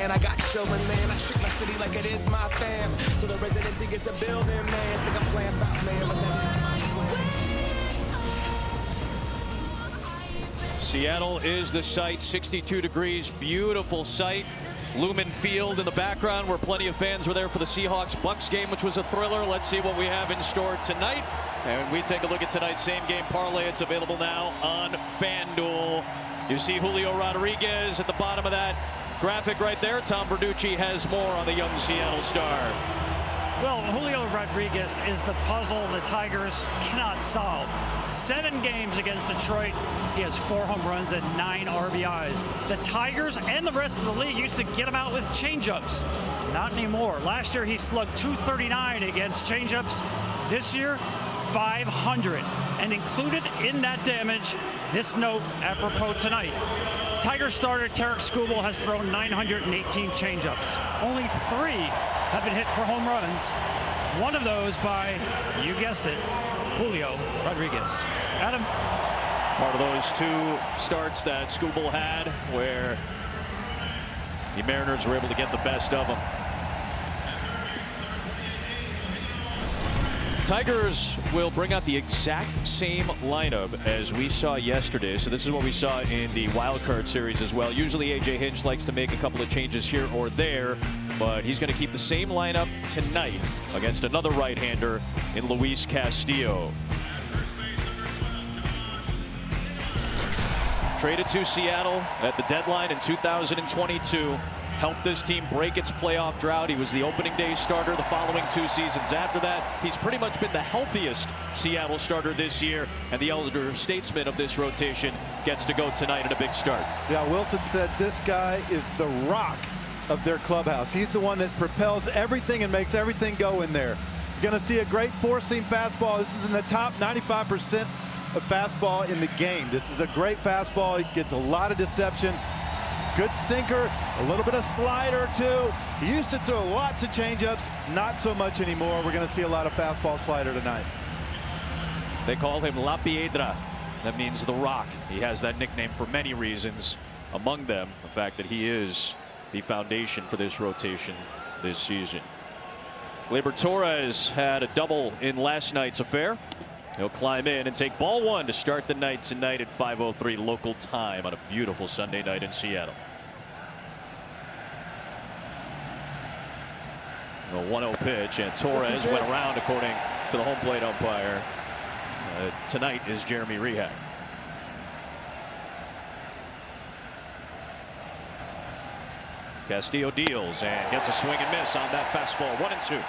And I got chillin', man. I treat my city like it is my fam. So the residency gets a building, man. Think I'm playing about, man. But that is my Seattle is the site. 62 degrees, beautiful sight. Lumen Field in the background, where plenty of fans were there for the Seahawks-Bucks game, which was a thriller. Let's see what we have in store tonight. And we take a look at tonight's same game parlay. It's available now on FanDuel. You see Julio Rodriguez at the bottom of that graphic right there. Tom Verducci has more on the young Seattle star. Well, Julio Rodriguez is the puzzle the Tigers cannot solve. 7 games against Detroit. He has 4 home runs and 9 RBIs. The Tigers and the rest of the league used to get him out with changeups. Not anymore. Last year he slugged .239 against changeups. This year, 500. And included in that damage, this note apropos tonight. Tiger starter Tarik Skubal has thrown 918 changeups. Only 3 have been hit for home runs. One of those by, you guessed it, Julio Rodriguez. Adam? Part of those 2 starts that Skubal had, where the Mariners were able to get the best of him. Tigers will bring out the exact same lineup as we saw yesterday. So this is what we saw in the wild card series as well. Usually A.J. Hinch likes to make a couple of changes here or there, but he's going to keep the same lineup tonight against another right-hander in Luis Castillo. Traded to Seattle at the deadline in 2022. Helped this team break its playoff drought. He was the opening day starter the following 2 seasons after that. He's pretty much been the healthiest Seattle starter this year, and the elder statesman of this rotation gets to go tonight in a big start. Yeah, Wilson said this guy is the rock of their clubhouse. He's the one that propels everything and makes everything go in there. You're going to see a great 4-seam fastball. This is in the top 95% of fastball in the game. This is a great fastball. It gets a lot of deception. Good sinker, a little bit of slider too. He used to throw lots of changeups, not so much anymore. We're going to see a lot of fastball slider tonight. They call him La Piedra. That means the rock. He has that nickname for many reasons. Among them, the fact that he is the foundation for this rotation this season. Gleyber Torres had a double in last night's affair. He'll climb in and take ball 1 to start the night tonight at 5:03 local time on a beautiful Sunday night in Seattle. A 1-0 pitch, and Torres went around according to the home plate umpire. Tonight is Jeremy Rehab. Castillo deals and gets a swing and miss on that fastball. 1-2.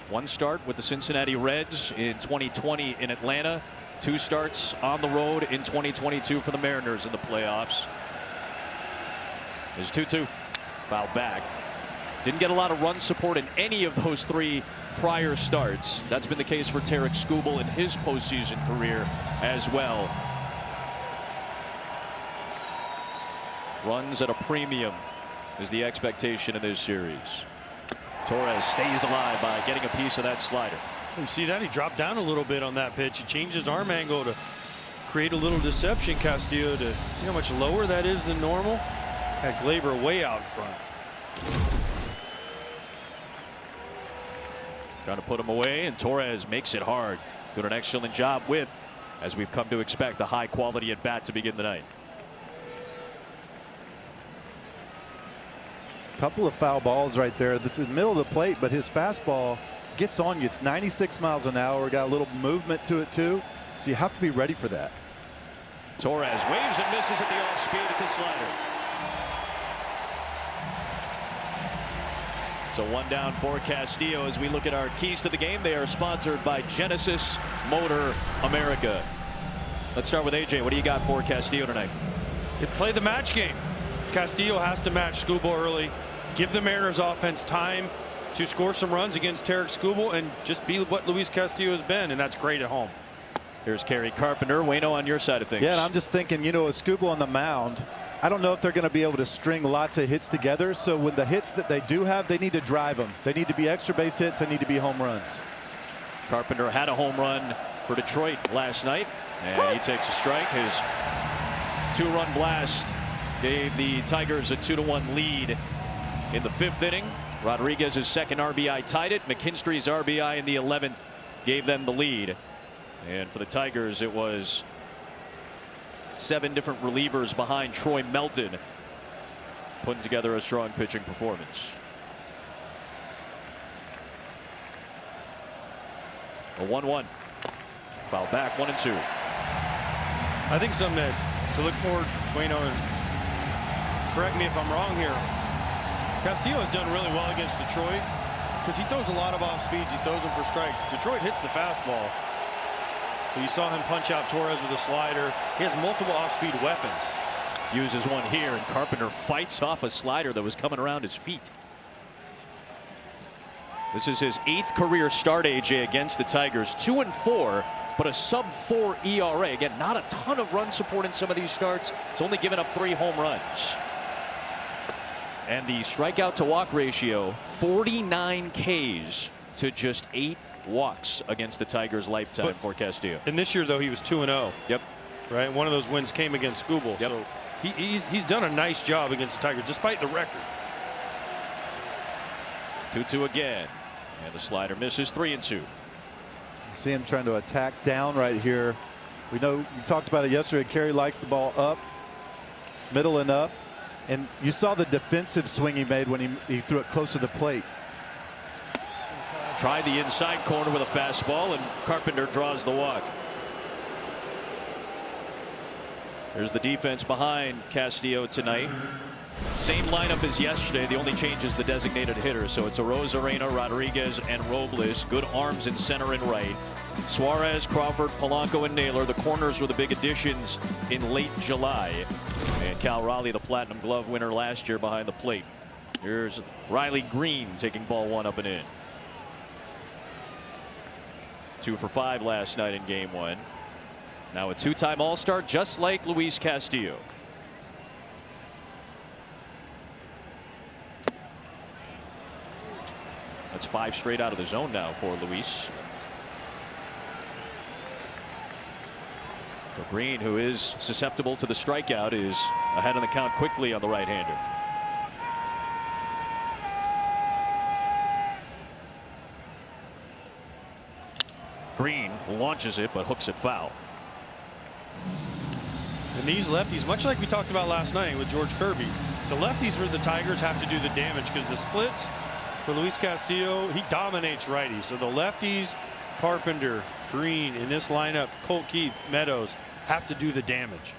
One start with the Cincinnati Reds in 2020 in Atlanta. 2 starts on the road in 2022 for the Mariners in the playoffs. There's 2-2. Foul back. Didn't get a lot of run support in any of those 3 prior starts. That's been the case for Tarik Skubal in his postseason career as well. Runs at a premium is the expectation in this series. Torres stays alive by getting a piece of that slider. You see that? He dropped down a little bit on that pitch. He changed his arm angle to create a little deception. Castillo, to see how much lower that is than normal. Had Gleyber way out front. Trying to put him away, and Torres makes it hard. Doing an excellent job with, as we've come to expect, a high quality at bat to begin the night. Couple of foul balls right there. That's in the middle of the plate, but his fastball gets on you. It's 96 miles an hour. Got a little movement to it too, so you have to be ready for that. Torres waves and misses at the off speed. It's a slider. So 1 down for Castillo. As we look at our keys to the game, they are sponsored by Genesis Motor America. Let's start with AJ. What do you got for Castillo tonight? You play the match game. Castillo has to match Skubal early, give the Mariners offense time to score some runs against Tarik Skubal, and just be what Luis Castillo has been, and that's great at home. Here's Kerry Carpenter. Waino, on your side of things. Yeah, and I'm just thinking, you know, with Skubal on the mound, I don't know if they're going to be able to string lots of hits together. So when the hits that they do have, they need to drive them. They need to be extra base hits. They need to be home runs. Carpenter had a home run for Detroit last night, and he takes a strike. His 2-run blast gave the Tigers a 2-1 lead in the 5th inning. Rodriguez's second RBI tied it. McKinstry's RBI in the 11th gave them the lead. And for the Tigers, it was 7 different relievers behind Troy Melton, putting together a strong pitching performance. A 1-1. Foul back, 1-2. I think something to look forward, Bueno, and correct me if I'm wrong here. Castillo has done really well against Detroit because he throws a lot of off speeds. He throws them for strikes. Detroit hits the fastball. You saw him punch out Torres with a slider. He has multiple off-speed weapons. Uses one here, and Carpenter fights off a slider that was coming around his feet. This is his 8th career start, AJ, against the Tigers. 2-4, but a sub-4 ERA. Again, not a ton of run support in some of these starts. It's only given up 3 home runs. And the strikeout to walk ratio, 49 Ks to just 8 walks against the Tigers lifetime for Castillo. And this year, though, he was 2-0. Yep. Right. One of those wins came against Skubal. Yep. So he's done a nice job against the Tigers, despite the record. 2-2 again. And the slider misses. 3-2. You see him trying to attack down right here. We know we talked about it yesterday. Kerry likes the ball up, middle and up. And you saw the defensive swing he made when he threw it close to the plate. Tried the inside corner with a fastball, and Carpenter draws the walk. There's the defense behind Castillo tonight. Same lineup as yesterday. The only change is the designated hitter. So it's Arozarena, Rodriguez, and Robles. Good arms in center and right. Suarez, Crawford, Polanco, and Naylor. The corners were the big additions in late July. And Cal Raleigh, the Platinum Glove winner last year, behind the plate. Here's Riley Green taking ball 1 up and in. 2 for 5 last night in game 1. Now a 2-time All-Star, just like Luis Castillo. That's 5 straight out of the zone now for Luis. So Green, who is susceptible to the strikeout, is ahead on the count quickly on the right-hander. Green launches it, but hooks it foul. And these lefties, much like we talked about last night with George Kirby, the lefties for the Tigers have to do the damage because the splits for Luis Castillo, he dominates righties. So the lefties, Carpenter, Green in this lineup, Colt Keith, Meadows have to do the damage.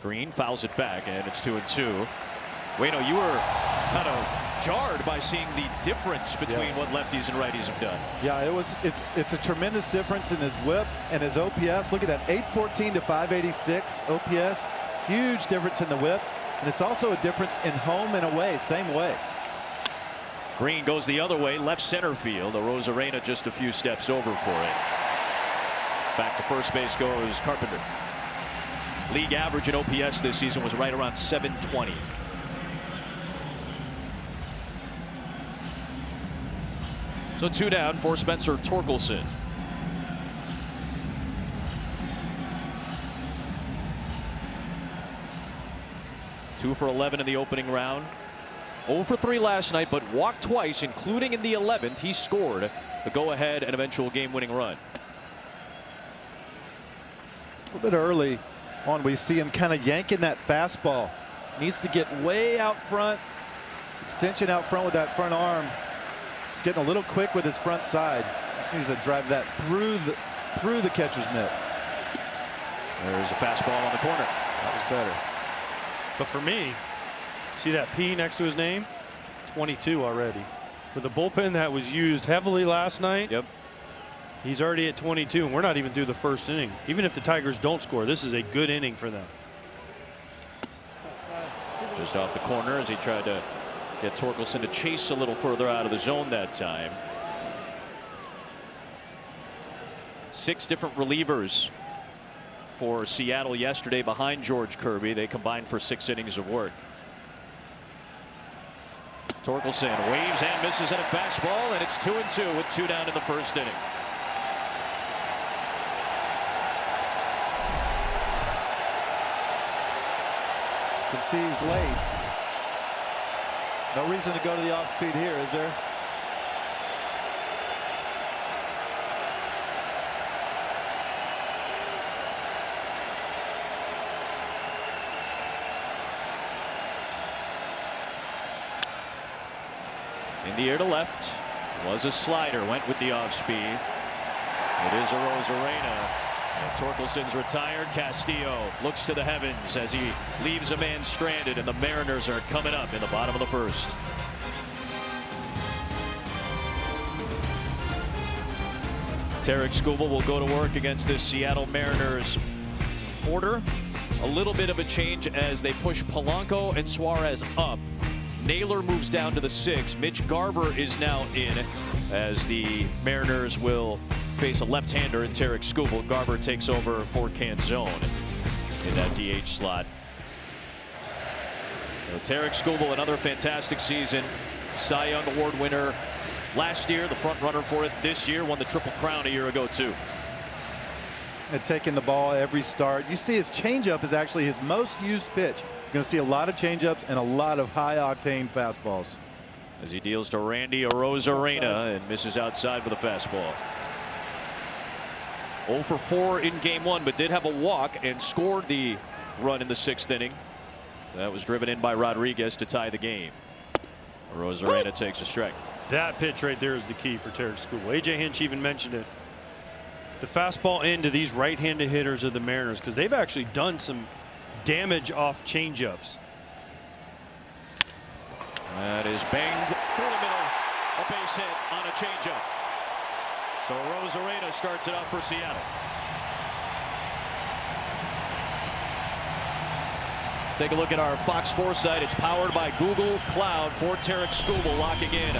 Green fouls it back, and it's 2-2. Bueno, you were kind of jarred by seeing the difference between what lefties and righties have done. Yeah, it's a tremendous difference in his whip and his OPS. Look at that, 814 to 586 OPS. Huge difference in the whip, and it's also a difference in home and away, same way. Green goes the other way, left center field. Arozarena just a few steps over for it. Back to first base goes Carpenter. League average in OPS this season was right around 720. So 2 down for Spencer Torkelson. Two for 11 in the opening round. 0 for 3 last night, but walked twice, including in the 11th. He scored the go-ahead and eventual game-winning run. A little bit early on, we see him kind of yanking that fastball. Needs to get way out front. Extension out front with that front arm. He's getting a little quick with his front side. Just needs to drive that through the catcher's mitt. There's a fastball on the corner. That was better. But for me, see that P next to his name? 22 already. With the bullpen that was used heavily last night, Yep. he's already at 22, and we're not even through the first inning. Even if the Tigers don't score, this is a good inning for them. Just off the corner as he tried to get Torkelson to chase a little further out of the zone that time. 6 different relievers for Seattle yesterday behind George Kirby. They combined for 6 innings of work. Torkelson waves and misses at a fastball, and it's 2-2 with 2 down in the first inning. Can see he's late. No reason to go to the off speed here, is there? In the air to left was a slider, went with the off speed. It is a Rosarena. And Torkelson's retired. Castillo looks to the heavens as he leaves a man stranded, and the Mariners are coming up in the bottom of the first. Tarek Skubal will go to work against this Seattle Mariners order. A little bit of a change as they push Polanco and Suarez up. Naylor moves down to the 6. Mitch Garver is now in as the Mariners will face a left-hander in Tarek Skubal. Garver takes over for Canzone in that DH slot. So Tarek Skubal, another fantastic season. Cy Young Award winner last year, the front runner for it this year, won the Triple Crown a year ago too. And taking the ball every start. You see his changeup is actually his most used pitch. You're going to see a lot of changeups and a lot of high-octane fastballs. As he deals to Randy Arozarena and misses outside with a fastball. 0 for 4 in game 1, but did have a walk and scored the run in the 6th inning. That was driven in by Rodriguez to tie the game. Arozarena takes a strike. That pitch right there is the key for Tarek Skubal. A.J. Hinch even mentioned it. The fastball into these right-handed hitters of the Mariners, because they've actually done some damage off changeups. That is banged through the middle. A base hit on a changeup. So Arozarena starts it up for Seattle. Let's take a look at our Fox 4 site. It's powered by Google Cloud for Tarek Skubal, locking in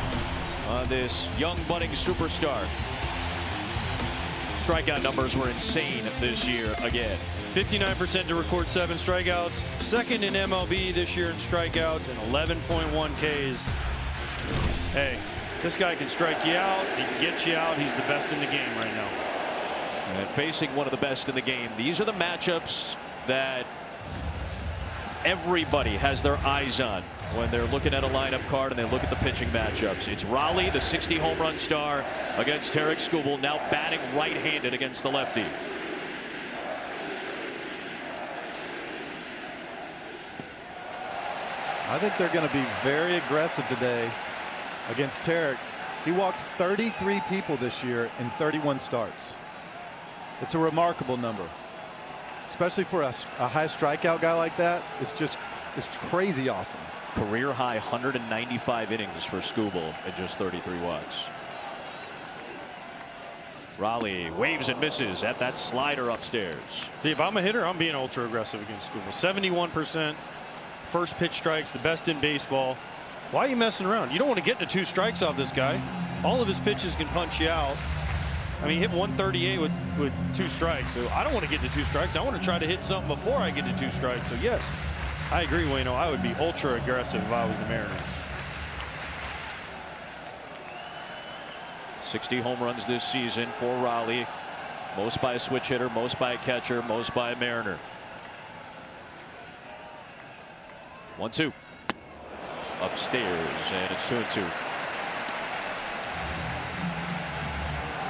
on this young budding superstar. Strikeout numbers were insane this year again. 59% to record 7 strikeouts. Second in MLB this year in strikeouts and 11.1 Ks. Hey, this guy can strike you out. He can get you out. He's the best in the game right now. And facing one of the best in the game. These are the matchups that everybody has their eyes on when they're looking at a lineup card and they look at the pitching matchups. It's Raleigh, the 60 home run star, against Tarek Skubal, now batting right-handed against the lefty. I think they're going to be very aggressive today against Tarek. He walked 33 people this year in 31 starts. It's a remarkable number, especially for a high strikeout guy like that. It's crazy awesome. Career high 195 innings for Skubal at just 33 watts. Raleigh waves and misses at that slider upstairs. See, if I'm a hitter, I'm being ultra aggressive against Skubal. 71% first pitch strikes, the best in baseball. Why are you messing around? You don't want to get to 2 strikes off this guy. All of his pitches can punch you out. I mean, he hit 138 with 2 strikes. So I don't want to get to 2 strikes. I want to try to hit something before I get to 2 strikes. So yes, I agree, Wayno. I would be ultra aggressive if I was the Mariners. 60 home runs this season for Raleigh. Most by a switch hitter, most by a catcher, most by a Mariner. 1-2. Upstairs, and it's 2-2.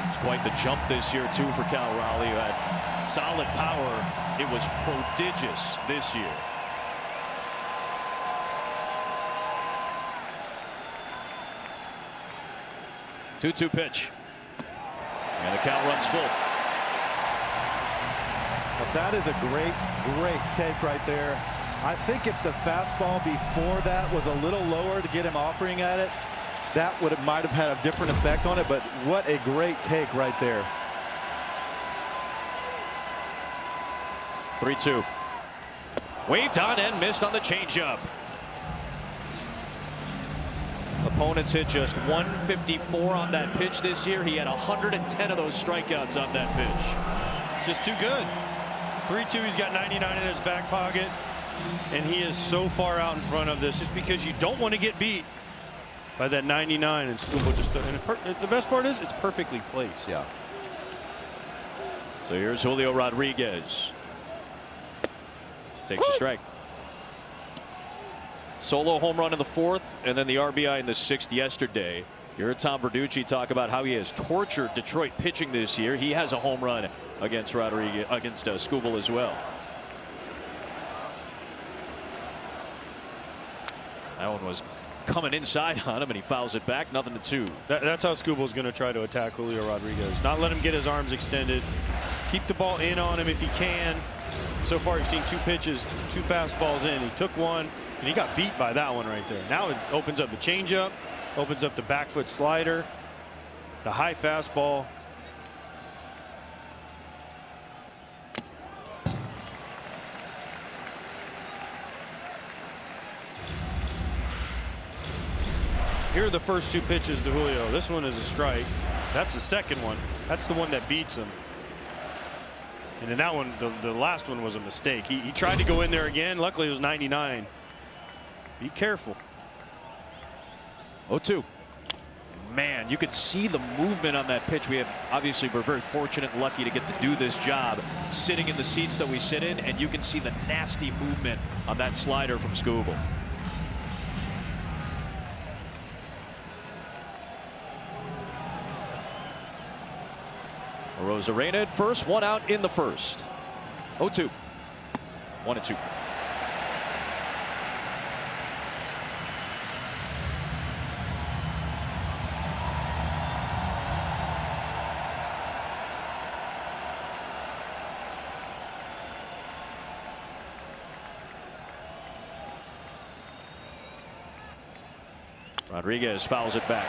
It's quite the jump this year, too, for Cal Raleigh, who had solid power. It was prodigious this year. Two-two pitch. And the count runs full. But that is a great take right there. I think if the fastball before that was a little lower to get him offering at it, that might have had a different effect on it. But what a great take right there. 3-2. Waved on and missed on the changeup. Opponents hit just 154 on that pitch this year. He had 110 of those strikeouts on that pitch. Just too good. 3-2, he's got 99 in his back pocket, and he is so far out in front of this just because you don't want to get beat by that 99. And Skubal just, and the best part is it's perfectly placed. Yeah. So here's Julio Rodriguez. Takes a strike. Solo home run in the 4th, and then the RBI in the 6th yesterday. You heard Tom Verducci talk about how he has tortured Detroit pitching this year. He has a home run against Rodriguez, against Skubal as well. That one was coming inside on him, and he fouls it back. 0-2. That's how Skubal's going to try to attack Julio Rodriguez. Not let him get his arms extended. Keep the ball in on him if he can. So far, you've seen 2 pitches, 2 fastballs in. He took one, and he got beat by that one right there. Now it opens up the changeup, opens up the back foot slider, the high fastball. Here are the first 2 pitches to Julio. This one is a strike. That's the second one. That's the one that beats him. And then that one, the last one was a mistake. He tried to go in there again. Luckily, it was 99. Be careful. 0-2. Man, you could see the movement on that pitch. We're very fortunate and lucky to get to do this job sitting in the seats that we sit in, and you can see the nasty movement on that slider from Skubal. Rosarena at first, 1 out in the 1st. 0-2. 1-2. Rodriguez fouls it back.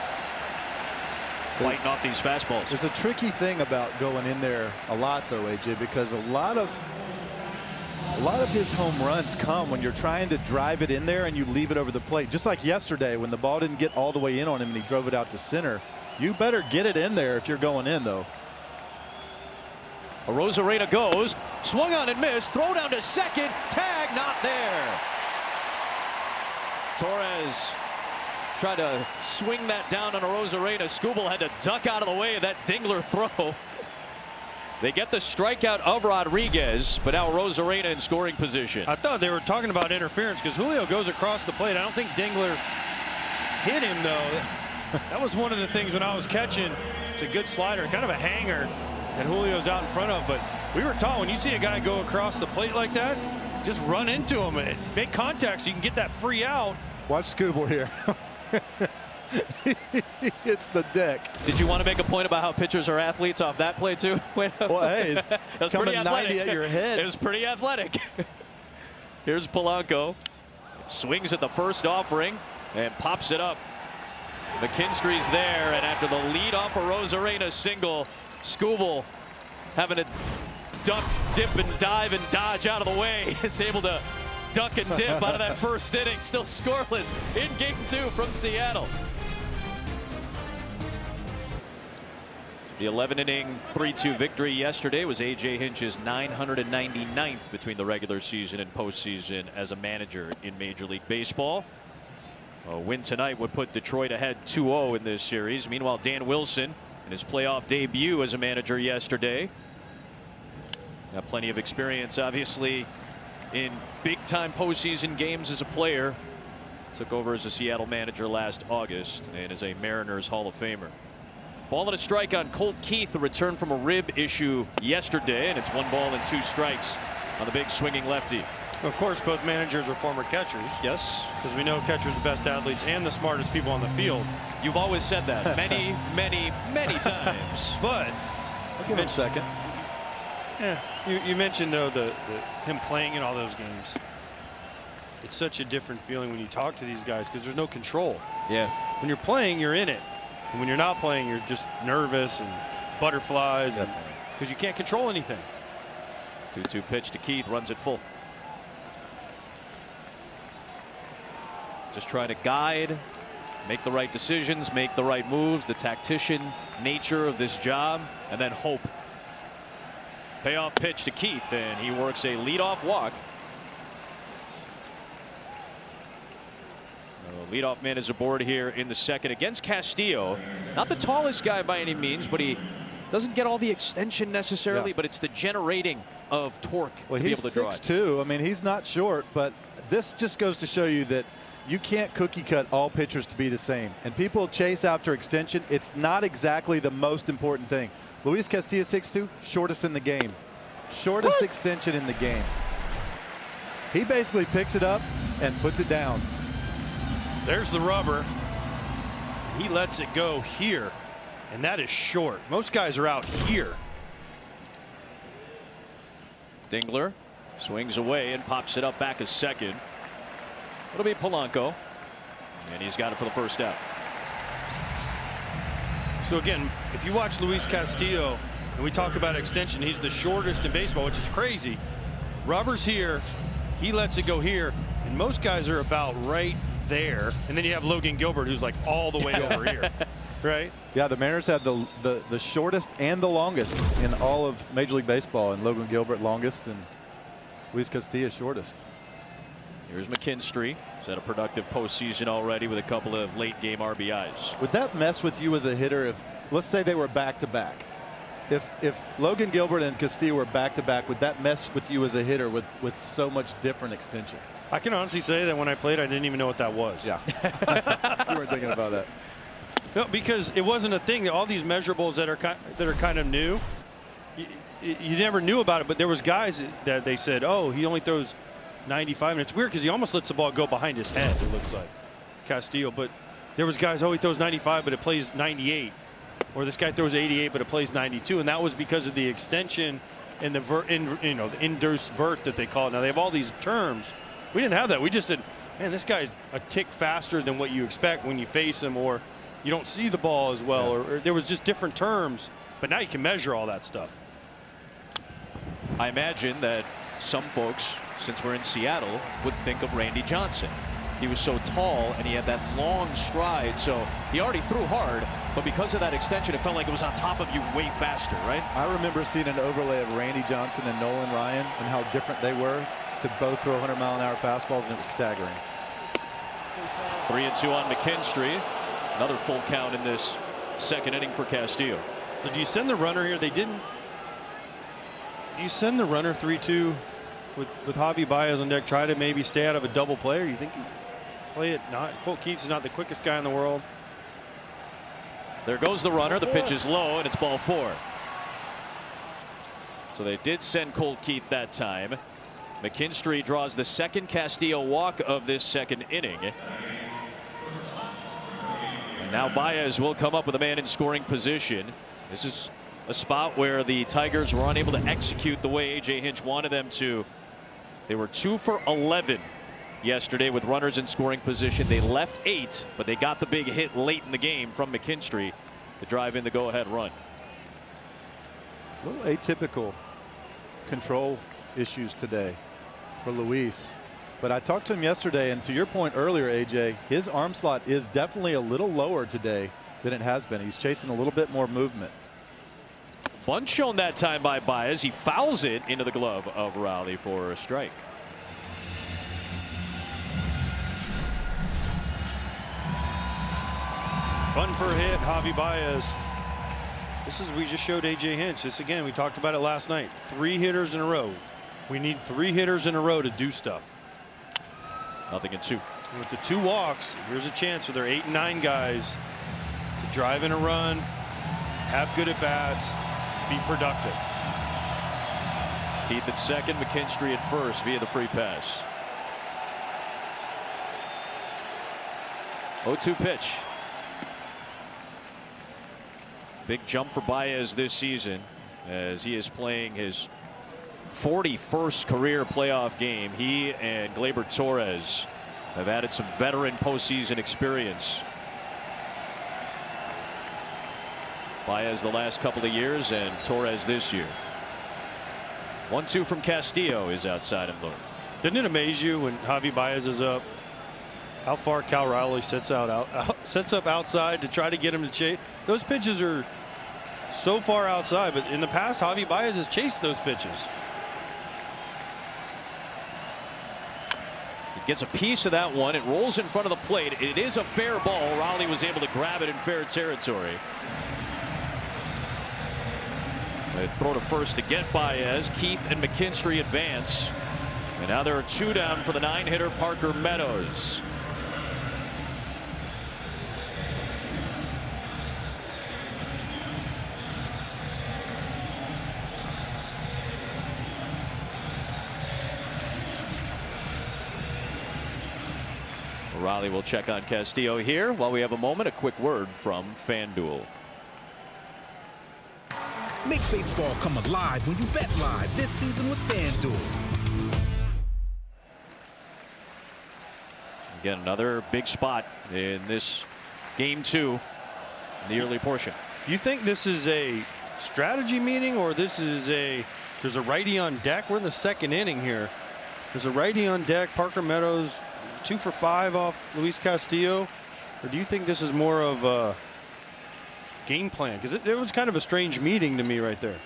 Fighting off these fastballs. There's a tricky thing about going in there a lot, though, AJ, because a lot of his home runs come when you're trying to drive it in there and you leave it over the plate. Just like yesterday when the ball didn't get all the way in on him and he drove it out to center. You better get it in there if you're going in, though. Rosarena goes, swung on and missed, throw down to second, tag not there. Torres tried to swing that down on Rosarena. Skubal had to duck out of the way of that dingler throw. They get the strikeout of Rodriguez, but now Rosarena in scoring position. I thought they were talking about interference because Julio goes across the plate. I don't think Dingler hit him, though. That was one of the things when I was catching. It's a good slider, kind of a hanger that Julio's out in front of. But we were taught when you see a guy go across the plate like that, just run into him and make contact so you can get that free out. Watch Skubal here. It's the deck. Did you want to make a point about how pitchers are athletes off that play too? Well, hey, it's coming 90 at your head. It was pretty athletic. Here's Polanco. Swings at the first offering and pops it up. McKinstry's there, and after the lead off of Rosarena single, Skubal having to duck, dip, and dive and dodge out of the way is able to duck and dip out of that first inning. Still scoreless in game 2 from Seattle. The 11-inning 3-2 victory yesterday was A.J. Hinch's 999th between the regular season and postseason as a manager in Major League Baseball. A win tonight would put Detroit ahead 2-0 in this series. Meanwhile, Dan Wilson in his playoff debut as a manager yesterday. Got plenty of experience, obviously, in big-time postseason games as a player. Took over as a Seattle manager last August and is a Mariners Hall of Famer. Ball and a strike on Colt Keith, a return from a rib issue yesterday, and it's 1 ball and 2 strikes on the big swinging lefty. Of course, both managers are former catchers. Yes. Because we know catchers are the best athletes and the smartest people on the field. You've always said that many, many, many times. But I'll give him a second. Yeah, you mentioned, though, him playing in all those games. It's such a different feeling when you talk to these guys because there's no control. Yeah. When you're playing, you're in it. And when you're not playing, you're just nervous and butterflies because you can't control anything. 2-2 pitch to Keith, runs it full. Just trying to guide, make the right decisions, make the right moves, the tactician nature of this job, and then hope. Payoff pitch to Keith, and he works a leadoff walk. Leadoff man is aboard here in the second against Castillo. Not the tallest guy by any means, but he doesn't get all the extension necessarily, but it's the generating of torque to be able to draw it. He's 6'2". I mean, he's not short, but this just goes to show you that you can't cookie cut all pitchers to be the same. And people chase after extension. It's not exactly the most important thing. Luis Castillo, 6'2", shortest in the game. Shortest extension in the game. He basically picks it up and puts it down. There's the rubber. He lets it go here, and that is short. Most guys are out here. Dingler swings away and pops it up back a second. It'll be Polanco, and he's got it for the first out. So again, if you watch Luis Castillo, and we talk about extension, he's the shortest in baseball, which is crazy. Rubber's here, he lets it go here, and most guys are about right there. And then you have Logan Gilbert, who's like all the way over here, right? Yeah, the Mariners have the shortest and the longest in all of Major League Baseball, and Logan Gilbert longest and Luis Castillo shortest. Here's McKinstry. He's had a productive postseason already with a couple of late game RBIs. Would that mess with you as a hitter if, let's say, they were back to back? If Logan Gilbert and Castillo were back to back, would that mess with you as a hitter with so much different extension? I can honestly say that when I played, I didn't even know what that was. Yeah. You weren't thinking about that. No, because it wasn't a thing. All these measurables that are kind of new, you never knew about it. But there was guys that they said, oh, he only throws 95, and it's weird because he almost lets the ball go behind his head. It looks like Castillo, but there was guys, oh, he throws 95, but it plays 98, or this guy throws 88, but it plays 92, and that was because of the extension and the induced vert that they call it. Now they have all these terms. We didn't have that. We just said, man, this guy's a tick faster than what you expect when you face him, or you don't see the ball as well, or there was just different terms. But now you can measure all that stuff. I imagine that some folks, since we're in Seattle, would think of Randy Johnson. He was so tall and he had that long stride, so he already threw hard, but because of that extension, it felt like it was on top of you way faster, right? I remember seeing an overlay of Randy Johnson and Nolan Ryan and how different they were to both throw 100-mile-an-hour fastballs, and it was staggering. 3-2 on McKinstry. Another full count in this second inning for Castillo. So do you send the runner here? They didn't. Do you send the runner 3-2 with Javi Baez on deck? Try to maybe stay out of a double play, or you think you play it not? Colt Keats is not the quickest guy in the world. There goes the runner. The pitch is low, and it's ball 4. So they did send Colt Keith that time. McKinstry draws the second Castillo walk of this second inning. And now Baez will come up with a man in scoring position. This is a spot where the Tigers were unable to execute the way A.J. Hinch wanted them to. They were 2 for 11 yesterday with runners in scoring position. They left 8, but they got the big hit late in the game from McKinstry to drive in the go-ahead run. A little atypical control issues today for Luis, but I talked to him yesterday, and to your point earlier, AJ, his arm slot is definitely a little lower today than it has been. He's chasing a little bit more movement. Bunt shown that time by Baez. He fouls it into the glove of Rowley for a strike. Bunt for a hit, Javi Baez. We just showed A.J. Hinch. This again, we talked about it last night. 3 hitters in a row. We need 3 hitters in a row to do stuff. 0-2. With the 2 walks, here's a chance for their 8 and 9 guys to drive in a run, have good at bats, be productive. Keith at second, McKinstry at first via the free pass. 0-2 pitch. Big jump for Baez this season as he is playing his 41st career playoff game. He and Gleyber Torres have added some veteran postseason experience. Baez the last couple of years and Torres this year. 1-2 from Castillo is outside and low. Didn't it amaze you when Javi Baez is up, how far Cal Rowley sets up outside to try to get him to chase? Those pitches are so far outside, but in the past, Javi Baez has chased those pitches. He gets a piece of that one. It rolls in front of the plate. It is a fair ball. Raleigh was able to grab it in fair territory. They throw to first to get Baez. Keith and McKinstry advance. And now there are 2 down for the 9-hitter Parker Meadows. Raleigh will check on Castillo here. While we have a moment, a quick word from FanDuel. Make baseball come alive when you bet live this season with FanDuel. Again, another big spot in this game 2 in the early portion. You think this is a strategy meeting, or this is there's a righty on deck? We're in the 2nd inning here. There's a righty on deck. Parker Meadows 2 for 5 off Luis Castillo. Or do you think this is more of a game plan? Because it was kind of a strange meeting to me right there.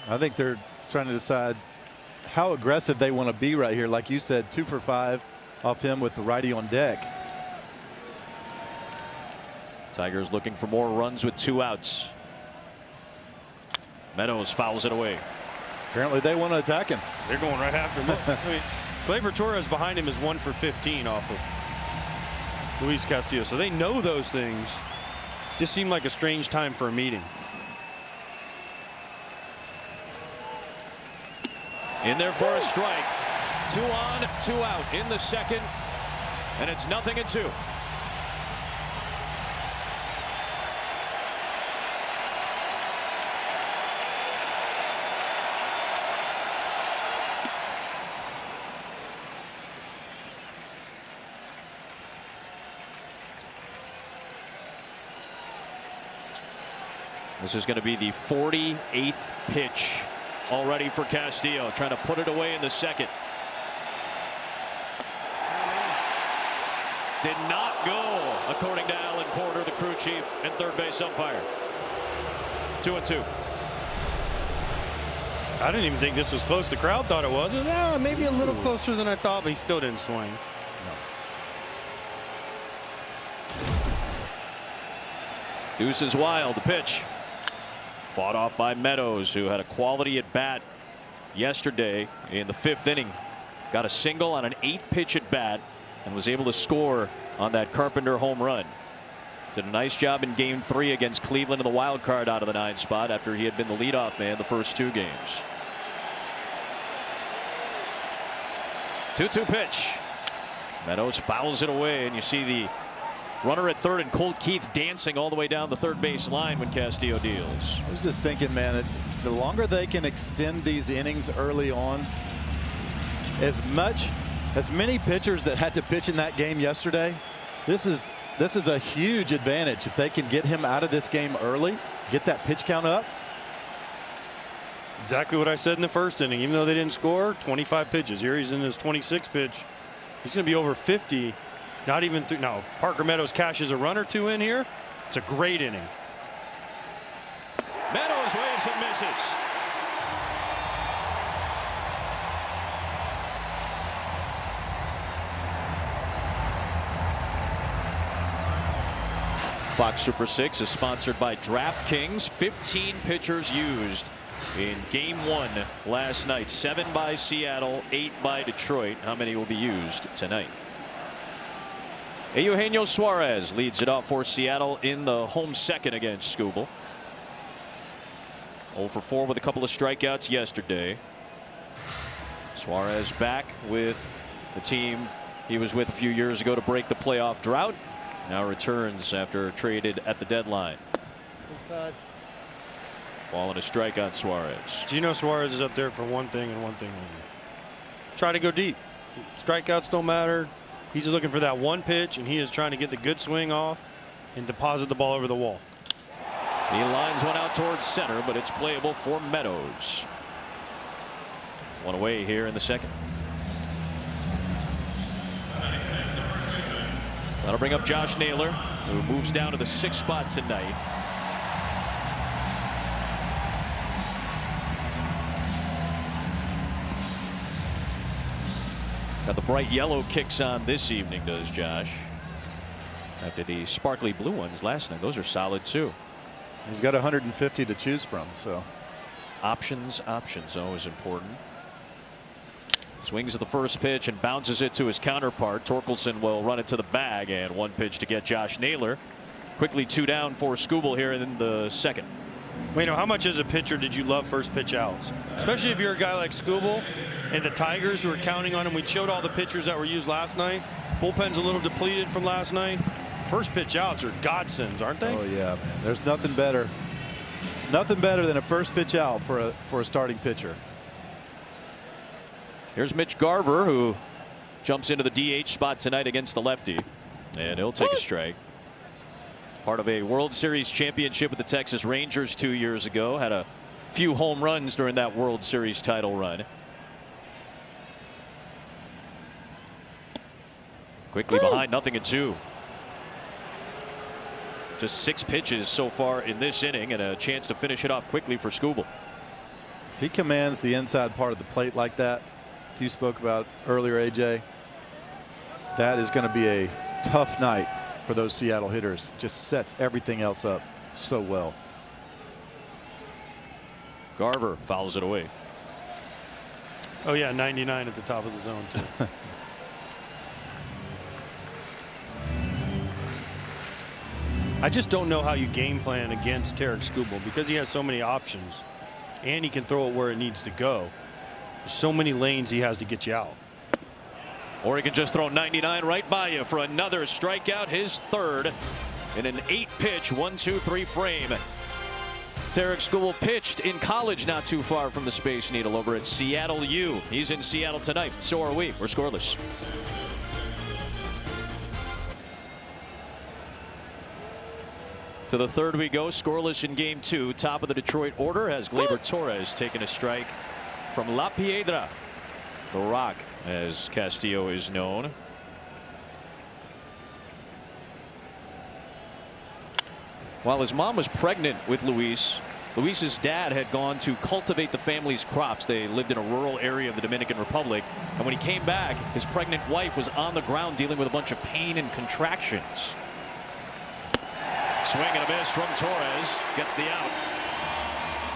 I think they're trying to decide how aggressive they want to be right here. Like you said, 2 for 5 off him with the righty on deck. Tigers looking for more runs with 2 outs. Meadows fouls it away. Apparently they want to attack him. They're going right after him. I mean, Gleyber Torres behind him is 1 for 15 off of Luis Castillo. So they know those things. Just seemed like a strange time for a meeting. In there for a strike. 2 on, 2 out in the 2nd. And it's 0-2. This is going to be the 48th pitch already for Castillo, trying to put it away in the 2nd. Did not go, according to Alan Porter, the crew chief and third base umpire. 2-2. I didn't even think this was close. The crowd thought it was. Maybe a little closer than I thought, but he still didn't swing. Deuce is wild. The pitch. Fought off by Meadows, who had a quality at bat yesterday in the 5th inning. Got a single on an 8-pitch at bat and was able to score on that Carpenter home run. Did a nice job in game 3 against Cleveland in the wild card out of the 9th spot after he had been the leadoff man the first 2 games. 2-2 pitch. Meadows fouls it away, and you see the runner at 3rd and Colt Keith dancing all the way down the 3rd base line when Castillo deals. I was just thinking, man, the longer they can extend these innings early on, as many pitchers that had to pitch in that game yesterday, this is a huge advantage if they can get him out of this game early, get that pitch count up. Exactly what I said in the 1st inning. Even though they didn't score, 25 pitches. Here he's in his 26th pitch. He's going to be over 50. Not even through. Now, if Parker Meadows cashes a run or 2 in here, it's a great inning. Meadows waves and misses. Fox Super 6 is sponsored by DraftKings. 15 pitchers used in game 1 last night. 7 by Seattle, 8 by Detroit. How many will be used tonight? Eugenio Suarez leads it off for Seattle in the home 2nd against Skubal. 0 for 4 with a couple of strikeouts yesterday. Suarez back with the team he was with a few years ago to break the playoff drought. Now returns after traded at the deadline. Ball and a strike on Suarez. Gino Suarez is up there for one thing and one thing only. Try to go deep. Strikeouts don't matter. He's looking for that one pitch, and he is trying to get the good swing off and deposit the ball over the wall. He lines one out towards center, but it's playable for Meadows. 1 away here in the 2nd. That'll bring up Josh Naylor, who moves down to the 6th spot tonight. Got the bright yellow kicks on this evening, does Josh. After the sparkly blue ones last night. Those are solid too. He's got 150 to choose from, so. Options, always important. Swings at the first pitch and bounces it to his counterpart. Torkelson will run it to the bag, and one pitch to get Josh Naylor. Quickly 2 down for Skubal here in the second. Well, how much as a pitcher did you love first pitch outs? Especially if you're a guy like Skubal and the Tigers who are counting on him. We showed all the pitchers that were used last night. Bullpen's a little depleted from last night. First pitch outs are godsends, aren't they? Oh yeah, man. There's nothing better. Nothing better than a first pitch out for a starting pitcher. Here's Mitch Garver, who jumps into the DH spot tonight against the lefty, and he'll take a strike. Part of a World Series championship with the Texas Rangers 2 years ago. Had a few home runs during that World Series title run. Quickly behind, 0-2. Just 6 pitches so far in this inning, and a chance to finish it off quickly for Skubal. If he commands the inside part of the plate like that you spoke about earlier, AJ, that is going to be a tough night for those Seattle hitters. Just sets everything else up so well. Garver fouls it away. Oh yeah, 99 at the top of the zone too. I just don't know how you game plan against Tarik Skubal because he has so many options and he can throw it where it needs to go. There's so many lanes he has to get you out. Or he can just throw 99 right by you for another strikeout, his third in an 8-pitch 1-2-3 frame. Tarik Skubal pitched in college not too far from the Space Needle over at Seattle U. He's in Seattle tonight. So are we. We're scoreless. To the third we go, scoreless in game 2. Top of the Detroit order has Gleyber Torres taking a strike from La Piedra, the Rock, as Castillo is known. While his mom was pregnant with Luis's dad had gone to cultivate the family's crops. They lived in a rural area of the Dominican Republic, and when he came back, his pregnant wife was on the ground dealing with a bunch of pain and contractions. Swing and a miss from Torres. Gets the out.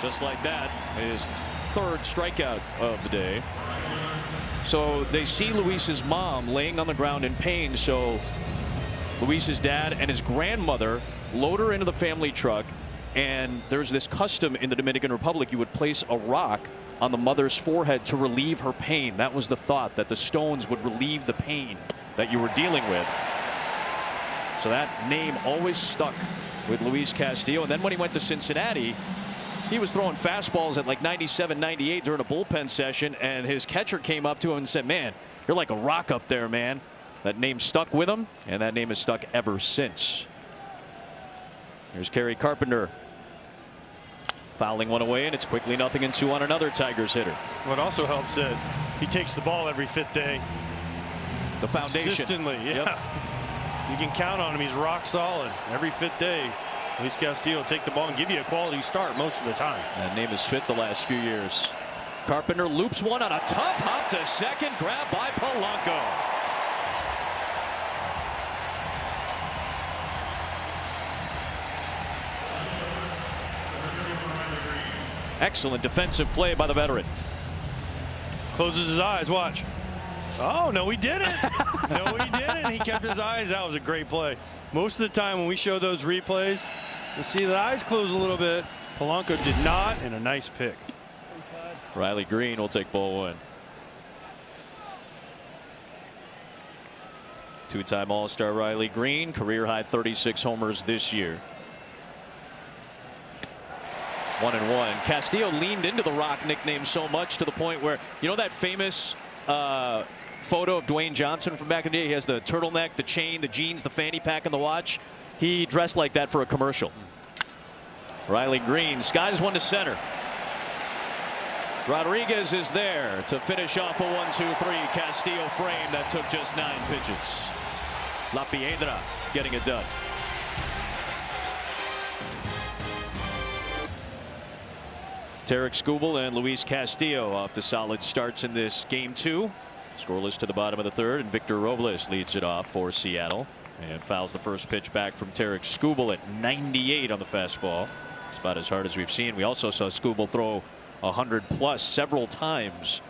Just like that, his third strikeout of the day. So they see Luis's mom laying on the ground in pain. So Luis's dad and his grandmother load her into the family truck. And there's this custom in the Dominican Republic. You would place a rock on the mother's forehead to relieve her pain. That was the thought, that the stones would relieve the pain that you were dealing with. So that name always stuck with Luis Castillo. And then when he went to Cincinnati, he was throwing fastballs at like 97, 98 during a bullpen session, and his catcher came up to him and said, "Man, you're like a rock up there, man." That name stuck with him, and that name has stuck ever since. Here's Kerry Carpenter fouling one away, and it's quickly 0-2 on another Tigers hitter. What also helps that he takes the ball every 5th day. The foundation. Consistently, yeah. Yep. You can count on him. He's rock solid every 5th day. Luis Castillo will take the ball and give you a quality start most of the time. That name has fit the last few years. Carpenter loops one on a tough hop to second, grab by Polanco. Excellent defensive play by the veteran. Closes his eyes. Watch. Oh, no, he didn't. No, he didn't. He kept his eyes. That was a great play. Most of the time when we show those replays, you see the eyes close a little bit. Polanco did not, and a nice pick. Riley Green will take ball 1. Two-time All-Star Riley Green, career high 36 homers this year. 1-1. Castillo leaned into the Rock nickname so much to the point where, you know, that famous photo of Dwayne Johnson from back in the day? He has the turtleneck, the chain, the jeans, the fanny pack, and the watch. He dressed like that for a commercial. Riley Green skies one to center. Rodriguez is there to finish off a 1-2-3 Castillo frame that took just 9 pitches. La Piedra getting it done. Tarik Skubal and Luis Castillo off to solid starts in this game 2. Scoreless to the bottom of the third, and Victor Robles leads it off for Seattle and fouls the first pitch back from Tarek Skubal at 98 on the fastball. It's about as hard as we've seen. We also saw Skubal throw 100+ several times,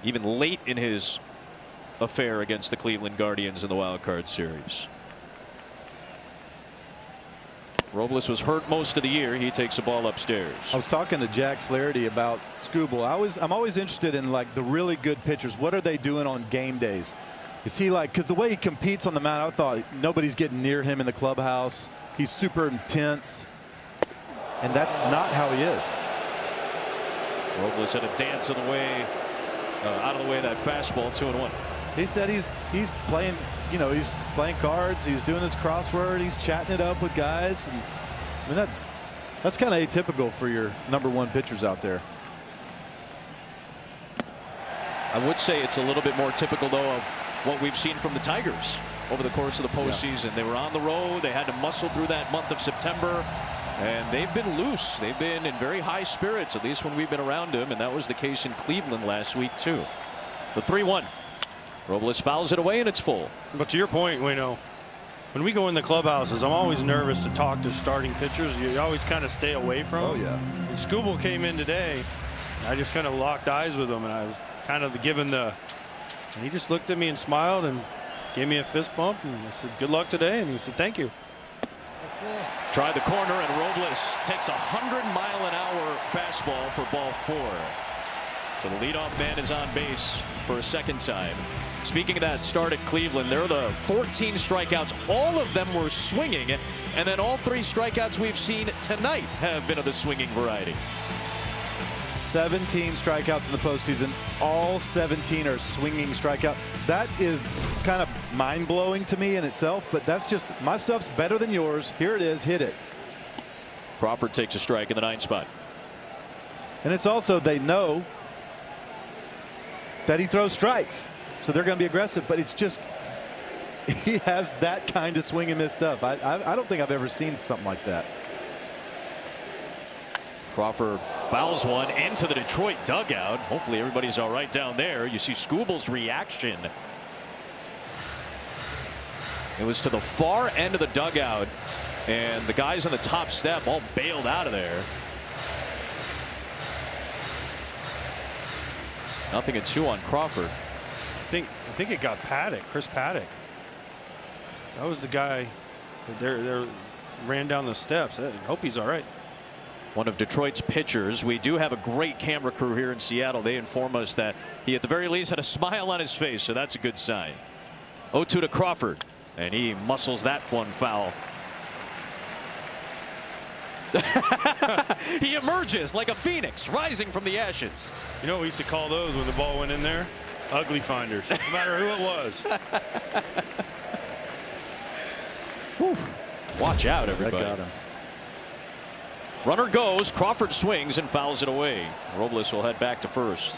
even late in his affair against the Cleveland Guardians in the wild card series. Robles was hurt most of the year. He takes the ball upstairs. I was talking to Jack Flaherty about Skubal. I'm always interested in like the really good pitchers. What are they doing on game days? Is he like, because the way he competes on the mound, I thought nobody's getting near him in the clubhouse. He's super intense, and that's not how he is. Robles had a dance of the way, out of the way of that fastball. 2-1. He said he's playing, you know, he's playing cards, he's doing his crossword, he's chatting it up with guys. And I mean, that's kind of atypical for your #1 pitchers out there. I would say it's a little bit more typical, though, of what we've seen from the Tigers over the course of the postseason. Yeah. They were on the road. They had to muscle through that month of September, and they've been loose. They've been in very high spirits, at least when we've been around them, and that was the case in Cleveland last week, too. The 3-1. Robles fouls it away, and it's full. But to your point, Wayno, when we go in the clubhouses, I'm always nervous to talk to starting pitchers. You always kind of stay away from them. Oh, yeah. And Skubal came in today. I just kind of locked eyes with him, and I was kind of given the, and he just looked at me and smiled and gave me a fist bump, and I said, good luck today, and he said, thank you. Try the corner, and Robles takes a 100-mile-an-hour fastball for ball 4. So the leadoff man is on base for a second time. Speaking of that start at Cleveland, there are the 14 strikeouts. All of them were swinging, and then all 3 strikeouts we've seen tonight have been of the swinging variety. 17 strikeouts in the postseason. All 17 are swinging strikeout. That is kind of mind-blowing to me in itself, but that's just, my stuff's better than yours. Here it is, hit it. Crawford takes a strike in the 9th spot. And it's also, they know that he throws strikes, so they're going to be aggressive, but it's just, he has that kind of swing and miss stuff. I don't think I've ever seen something like that. Crawford fouls one into the Detroit dugout. Hopefully everybody's all right down there. You see Skubal's reaction. It was to the far end of the dugout, and the guys on the top step all bailed out of there. 0-2 on Crawford. I think it got Paddock, Chris Paddock. That was the guy that ran down the steps. I hope he's all right. One of Detroit's pitchers. We do have a great camera crew here in Seattle. They inform us that he at the very least had a smile on his face, so that's a good sign. 0-2 to Crawford, and he muscles that one foul. He emerges like a phoenix rising from the ashes. You know what we used to call those when the ball went in there? Ugly finders, no matter who it was. Whew. Watch out, everybody. That got him. Runner goes. Crawford swings and fouls it away. Robles will head back to first.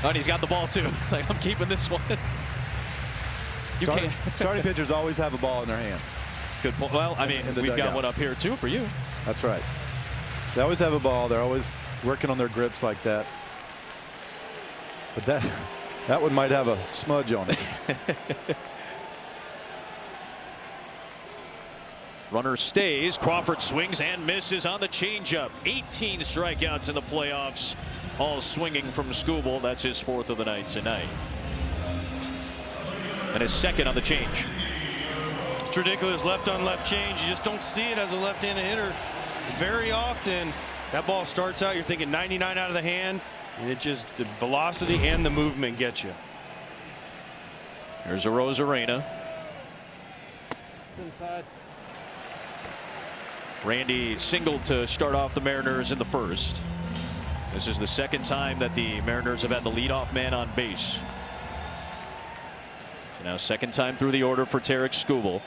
Oh, and he's got the ball too. It's like, I'm keeping this one. Starting pitchers always have a ball in their hand. Good point. Well, I mean, we've got one up here too for you. That's right. They always have a ball. They're always working on their grips like that. But that one might have a smudge on it. Runner stays. Crawford swings and misses on the changeup. 18 strikeouts in the playoffs, all swinging from Skubal. That's his 4th of the night tonight, and his 2nd on the change. It's ridiculous, left on left change. You just don't see it as a left-handed hitter very often. That ball starts out, you're thinking 99 out of the hand, and it just, the velocity and the movement get you. Here's a Rosarena. Randy singled to start off the Mariners in the 1st. This is the 2nd time that the Mariners have had the leadoff man on base. So now 2nd time through the order for Tarek Skubal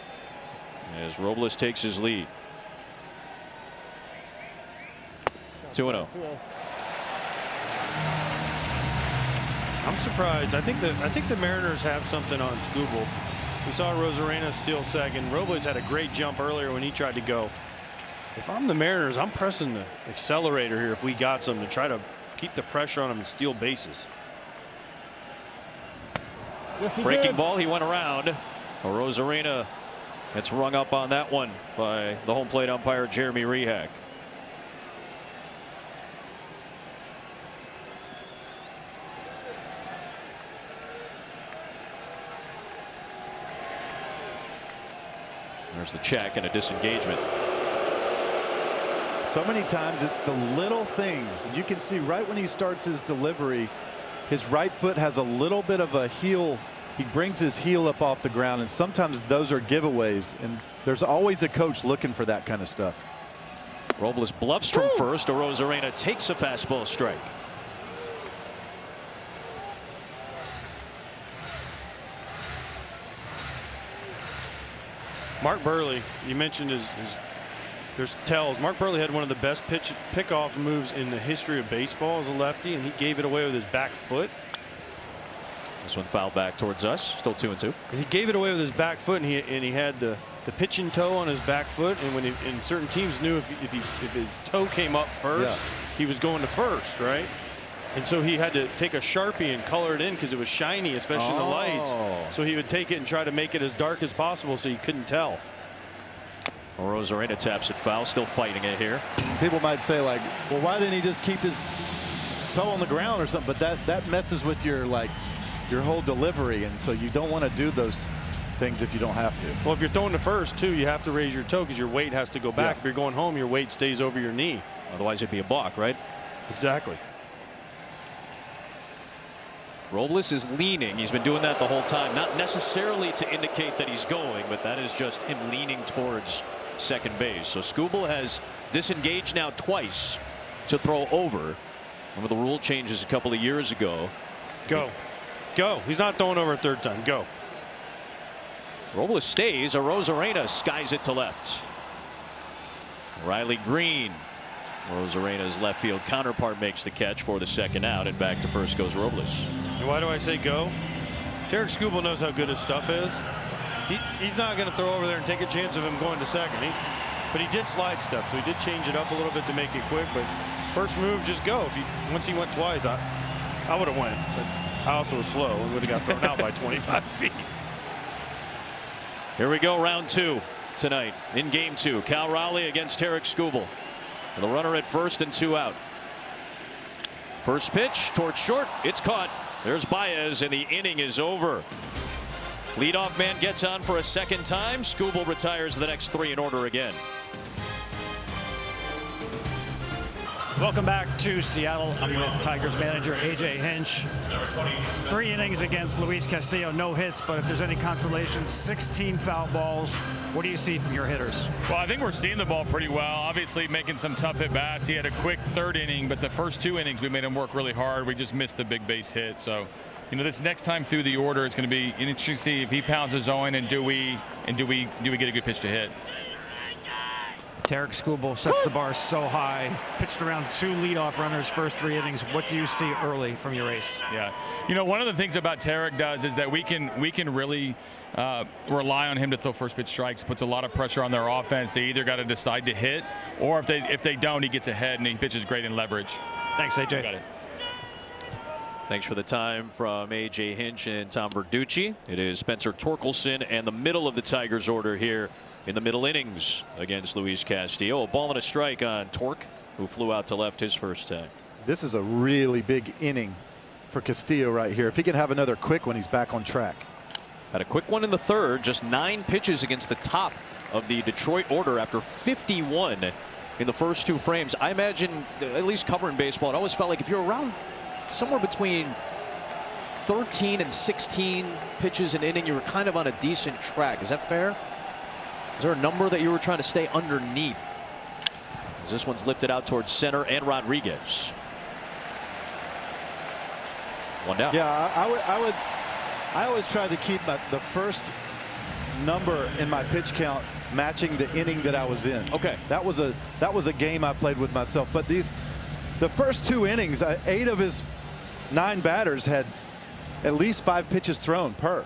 as Robles takes his lead. 2-0. I'm surprised. I think the Mariners have something on Skubal. We saw Rosarena steal second. Robles had a great jump earlier when he tried to go. If I'm the Mariners, I'm pressing the accelerator here if we got some to try to keep the pressure on them and steal bases. Breaking ball, he went around. Rosarena gets rung up on that one by the home plate umpire Jeremy Rehak. There's the check and a disengagement. So many times it's the little things. You can see right when he starts his delivery, his right foot has a little bit of a heel. He brings his heel up off the ground, and sometimes those are giveaways, and there's always a coach looking for that kind of stuff. Robles bluffs from first. Rosarena takes a fastball strike. Mark Burley, you mentioned there's tells. Mark Burley had one of the best pickoff moves in the history of baseball as a lefty, and he gave it away with his back foot. This one fouled back towards us. Still 2-2. And he gave it away with his back foot, and he had the pitching toe on his back foot. And and certain teams knew if his toe came up first, he was going to first, right? And so he had to take a Sharpie and color it in because it was shiny, especially in the lights. So he would take it and try to make it as dark as possible so you couldn't tell. Rosarena taps it foul, still fighting it here. People might say, like, well, why didn't he just keep his toe on the ground or something? But that messes with your whole delivery, and so you don't want to do those things if you don't have to. Well, if you're throwing to first too, you have to raise your toe because your weight has to go back. Yeah. If you're going home, your weight stays over your knee. Otherwise it'd be a balk, right? Exactly. Robles is leaning. He's been doing that the whole time, not necessarily to indicate that he's going, but that is just him leaning towards second base. So Skubal has disengaged now twice to throw over. Remember the rule changes a couple of years ago. Go. He's not throwing over a third time. Go. Robles stays. Rosarena skies it to left. Riley Green, Rosarena's left field counterpart, makes the catch for the second out, and back to first goes Robles. And why do I say go? Tarik Skubal knows how good his stuff is. He's not going to throw over there and take a chance of him going to second. But he did slide step, so he did change it up a little bit to make it quick. But first move, just go. Once he went twice, I would have went. But I also was slow and would have got thrown out by 25 feet. Here we go, round two tonight in game two. Cal Raleigh against Tarik Skubal. The runner at first and 2 out. First pitch towards short. It's caught. There's Baez, and the inning is over. Leadoff man gets on for a second time. Skubal retires the next 3 in order again. Welcome back to Seattle. I'm with Tigers manager A.J. Hinch. 3 innings against Luis Castillo, no hits, but if there's any consolation, 16 foul balls. What do you see from your hitters? Well, I think we're seeing the ball pretty well. Obviously making some tough at bats. He had a quick 3rd inning, but the first 2 innings we made him work really hard. We just missed the big base hit. So, you know, this next time through the order, it's going to be interesting to see if he pounds his own, and do we get a good pitch to hit. Tarik Skubal sets the bar so high. Pitched around 2 leadoff runners first 3 innings. What do you see early from your ace? Yeah, you know, one of the things about Tarik does is that we can really rely on him to throw first pitch strikes. Puts a lot of pressure on their offense. They either got to decide to hit, or if they don't, he gets ahead and he pitches great in leverage. Thanks, AJ. Got it. Thanks for the time from A.J. Hinch and Tom Verducci. It is Spencer Torkelson and the middle of the Tigers order here in the middle innings against Luis Castillo. A ball and a strike on Torque, who flew out to left his first time. This is a really big inning for Castillo right here. If he can have another quick one, he's back on track. Had a quick one in the 3rd. Just 9 pitches against the top of the Detroit order after 51 in the first 2 frames. I imagine, at least covering baseball, it always felt like if you're around somewhere between 13 and 16 pitches an inning, you were kind of on a decent track. Is that fair? Is there a number that you were trying to stay underneath? As this one's lifted out towards center, and Rodriguez. 1 down. Yeah, I always try to keep the first number in my pitch count matching the inning that I was in. Okay. That was a game I played with myself. But the first 2 innings, 8 of his 9 batters had at least 5 pitches thrown per.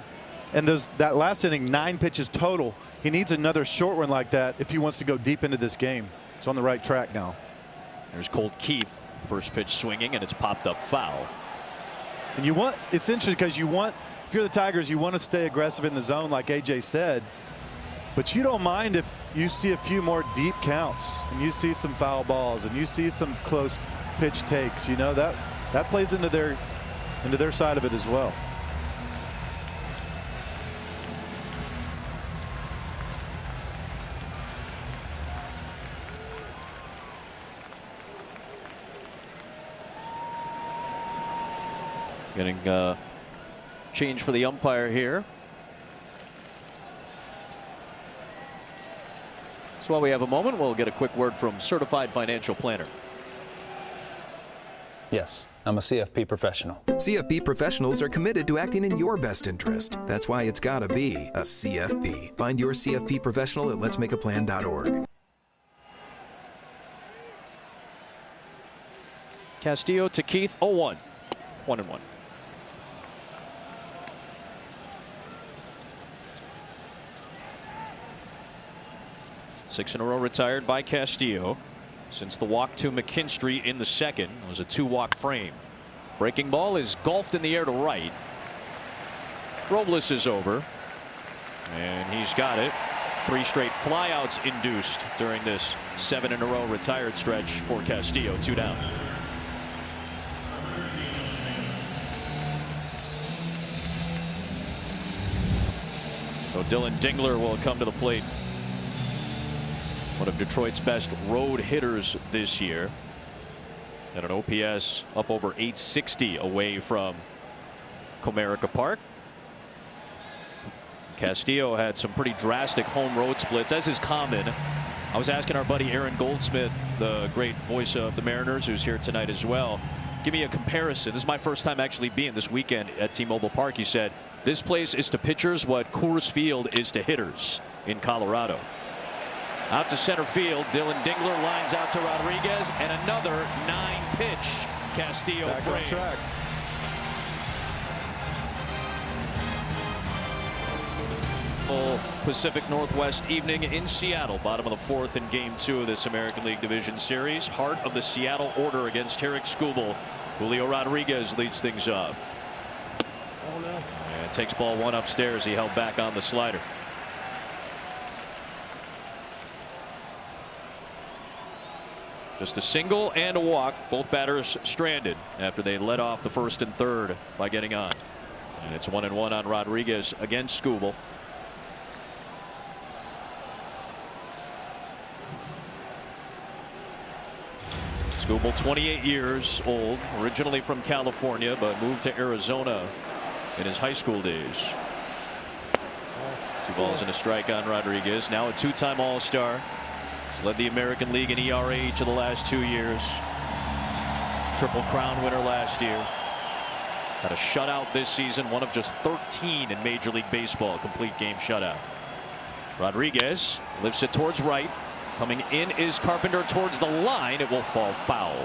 And that last inning, 9 pitches total. He needs another short one like that if he wants to go deep into this game. He's on the right track now. There's Colt Keith, first pitch swinging, and it's popped up foul. And it's interesting because you want if you're the Tigers, you want to stay aggressive in the zone, like AJ said. But you don't mind if you see a few more deep counts and you see some foul balls and you see some close pitch takes. You know, that plays into their side of it as well. Getting change for the umpire here. So while we have a moment, we'll get a quick word from certified financial planner. Yes, I'm a CFP professional. CFP professionals are committed to acting in your best interest. That's why it's gotta be a CFP. Find your CFP professional at letsmakeaplan.org. Castillo to Keith, 0-1. 1-1. Six in a row retired by Castillo since the walk to McKinstry in the second. It was a 2-walk frame. Breaking ball is golfed in the air to right. Robles is over, and he's got it. 3 straight flyouts induced during this 7 in a row retired stretch for Castillo. 2 down. So Dylan Dingler will come to the plate. One of Detroit's best road hitters this year. And an OPS up over 860 away from Comerica Park. Castillo had some pretty drastic home road splits, as is common. I was asking our buddy Aaron Goldsmith, the great voice of the Mariners, who's here tonight as well. Give me a comparison. This is my first time actually being this weekend at T-Mobile Park. He said, this place is to pitchers what Coors Field is to hitters in Colorado. Out to center field, Dylan Dingler lines out to Rodriguez, and another 9-pitch Castillo Back frame. on track. Full Pacific Northwest evening in Seattle. Bottom of the 4th in Game 2 of this American League Division Series. Heart of the Seattle order against Tarek Skubal. Julio Rodriguez leads things off. Oh, no. And takes ball 1 upstairs. He held back on the slider. Just a single and a walk. Both batters stranded after they led off the 1st and 3rd by getting on. And it's 1-1 on Rodriguez against Skubal. Skubal, 28 years old, originally from California, but moved to Arizona in his high school days. 2 balls and a strike on Rodriguez. Now a 2-time All-Star. He's led the American League in ERA each of the last 2 years. Triple Crown winner last year. Had a shutout this season, one of just 13 in Major League Baseball, complete game shutout. Rodriguez lifts it towards right. Coming in is Carpenter towards the line. It will fall foul.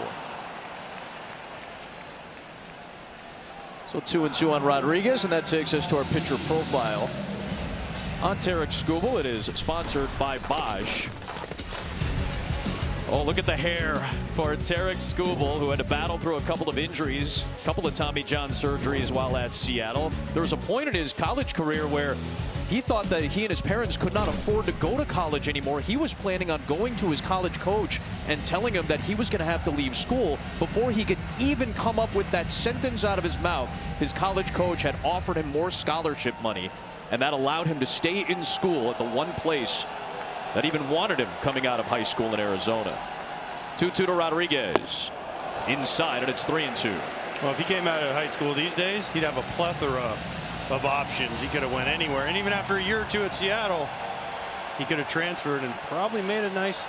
So 2-2 on Rodriguez, and that takes us to our pitcher profile. On Tarek Skubal, it is sponsored by Bosch. Oh, look at the hair for Tarek Skubal, who had to battle through a couple of injuries, a couple of Tommy John surgeries while at Seattle. There was a point in his college career where he thought that he and his parents could not afford to go to college anymore. He was planning on going to his college coach and telling him that he was going to have to leave school before he could even come up with that sentence out of his mouth. His college coach had offered him more scholarship money, and that allowed him to stay in school at the one place that even wanted him coming out of high school in Arizona. 2-2 to Rodriguez. Inside, and it's 3-2. Well, if he came out of high school these days, he'd have a plethora of options. He could have went anywhere, and even after a year or two at Seattle, he could have transferred and probably made a nice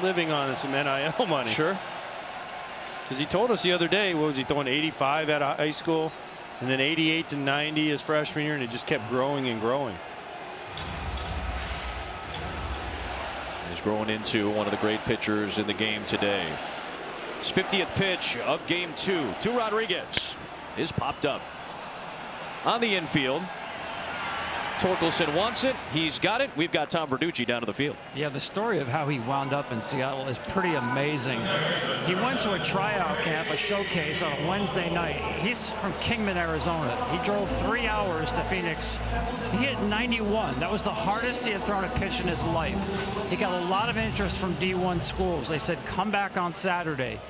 living on some NIL money. Sure. Because he told us the other day, what was he throwing, 85 out of high school, and then 88 to 90 his freshman year, and it just kept growing and growing. He's growing into one of the great pitchers in the game today. His 50th pitch of Game 2 to Rodriguez is popped up on the infield. Torkelson wants it. He's got it. We've got Tom Verducci down to the field. Yeah, the story of how he wound up in Seattle is pretty amazing. He went to a tryout camp, a showcase on a Wednesday night. He's from Kingman, Arizona. He drove 3 hours to Phoenix. He hit 91. That was the hardest he had thrown a pitch in his life. He got a lot of interest from D1 schools. They said, come back on Saturday.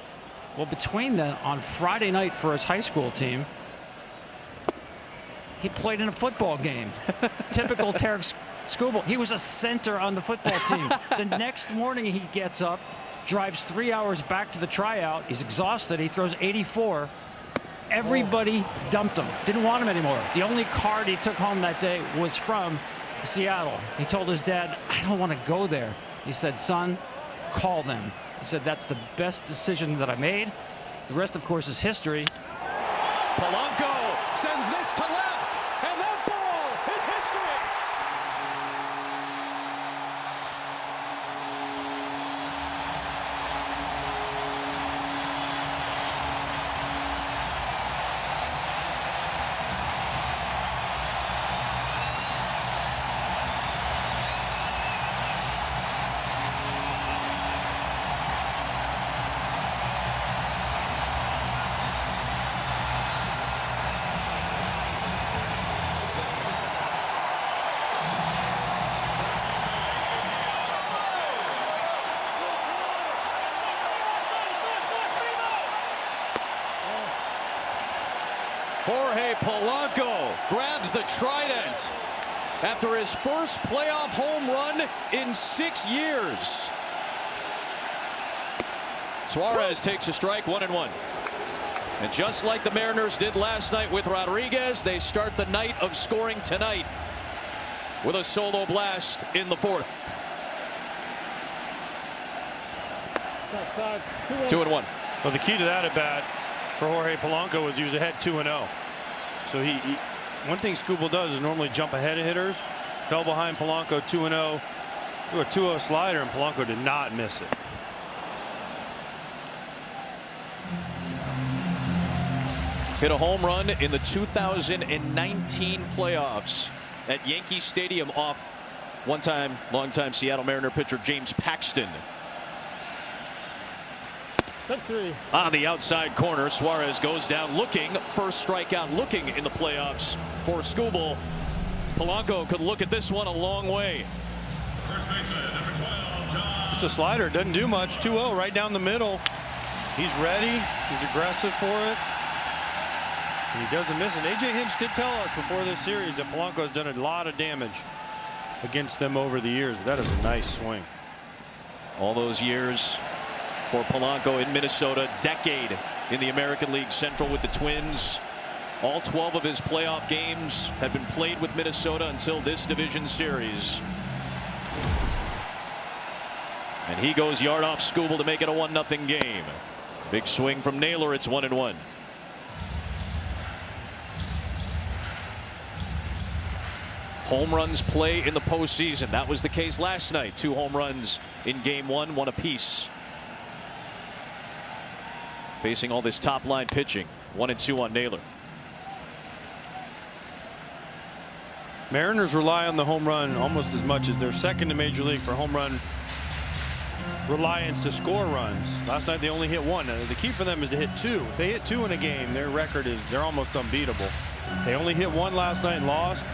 Well, between then, on Friday night for his high school team, he played in a football game. Typical Tarek Skubal. He was a center on the football team. The next morning he gets up, drives 3 hours back to the tryout. He's exhausted. He throws 84. Everybody dumped him. Didn't want him anymore. The only card he took home that day was from Seattle. He told his dad, I don't want to go there. He said, son, call them. He said, that's the best decision that I made. The rest, of course, is history. Polanco sends this to left, and that ball is history. Jorge Polanco grabs the trident after his first playoff home run in 6 years. Suarez takes a strike, 1-1. And just like the Mariners did last night with Rodriguez, they start the night of scoring tonight with a solo blast in the fourth. 2-1. Well, the key to that at bat for Jorge Polanco was he was ahead 2-0. So he one thing Skubal does is normally jump ahead of hitters. Fell behind Polanco 2-0. Threw a 2-0 slider, and Polanco did not miss it. Hit a home run in the 2019 playoffs at Yankee Stadium off one-time, long-time Seattle Mariner pitcher James Paxton. On the outside corner, Suarez goes down looking. First strikeout looking in the playoffs for Skubal. Polanco could look at this one a long way. Just a slider, doesn't do much. 2-0 right down the middle. He's ready. He's aggressive for it. And he doesn't miss it. A.J. Hinch did tell us before this series that Polanco has done a lot of damage against them over the years. But that is a nice swing. All those years for Polanco in Minnesota, decade in the American League Central with the Twins. All 12 of his playoff games had been played with Minnesota until this division series. And he goes yard off Skubal to make it a 1-0 game. Big swing from Naylor. It's 1-1. Home runs play in the postseason. That was the case last night. 2 home runs in game 1, 1 apiece. Facing all this top line pitching. 1-2 on Naylor. Mariners rely on the home run almost as much as they're second in Major League for home run reliance to score runs. Last night they only hit 1. The key for them is to hit 2. If they hit 2 in a game, their record is they're almost unbeatable. They only hit 1 last night and lost.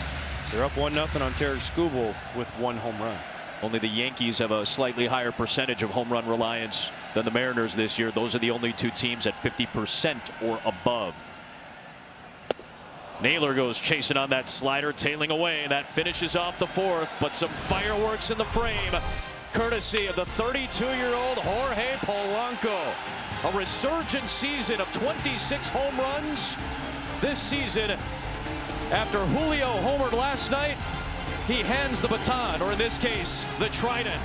They're up 1-0 on Tarek Skubal with 1 home run. Only the Yankees have a slightly higher percentage of home run reliance than the Mariners this year. Those are the only 2 teams at 50% or above. Naylor goes chasing on that slider, tailing away. That finishes off the 4th, but some fireworks in the frame, courtesy of the 32-year-old Jorge Polanco. A resurgent season of 26 home runs this season. After Julio homered last night, he hands the baton, or in this case, the trident,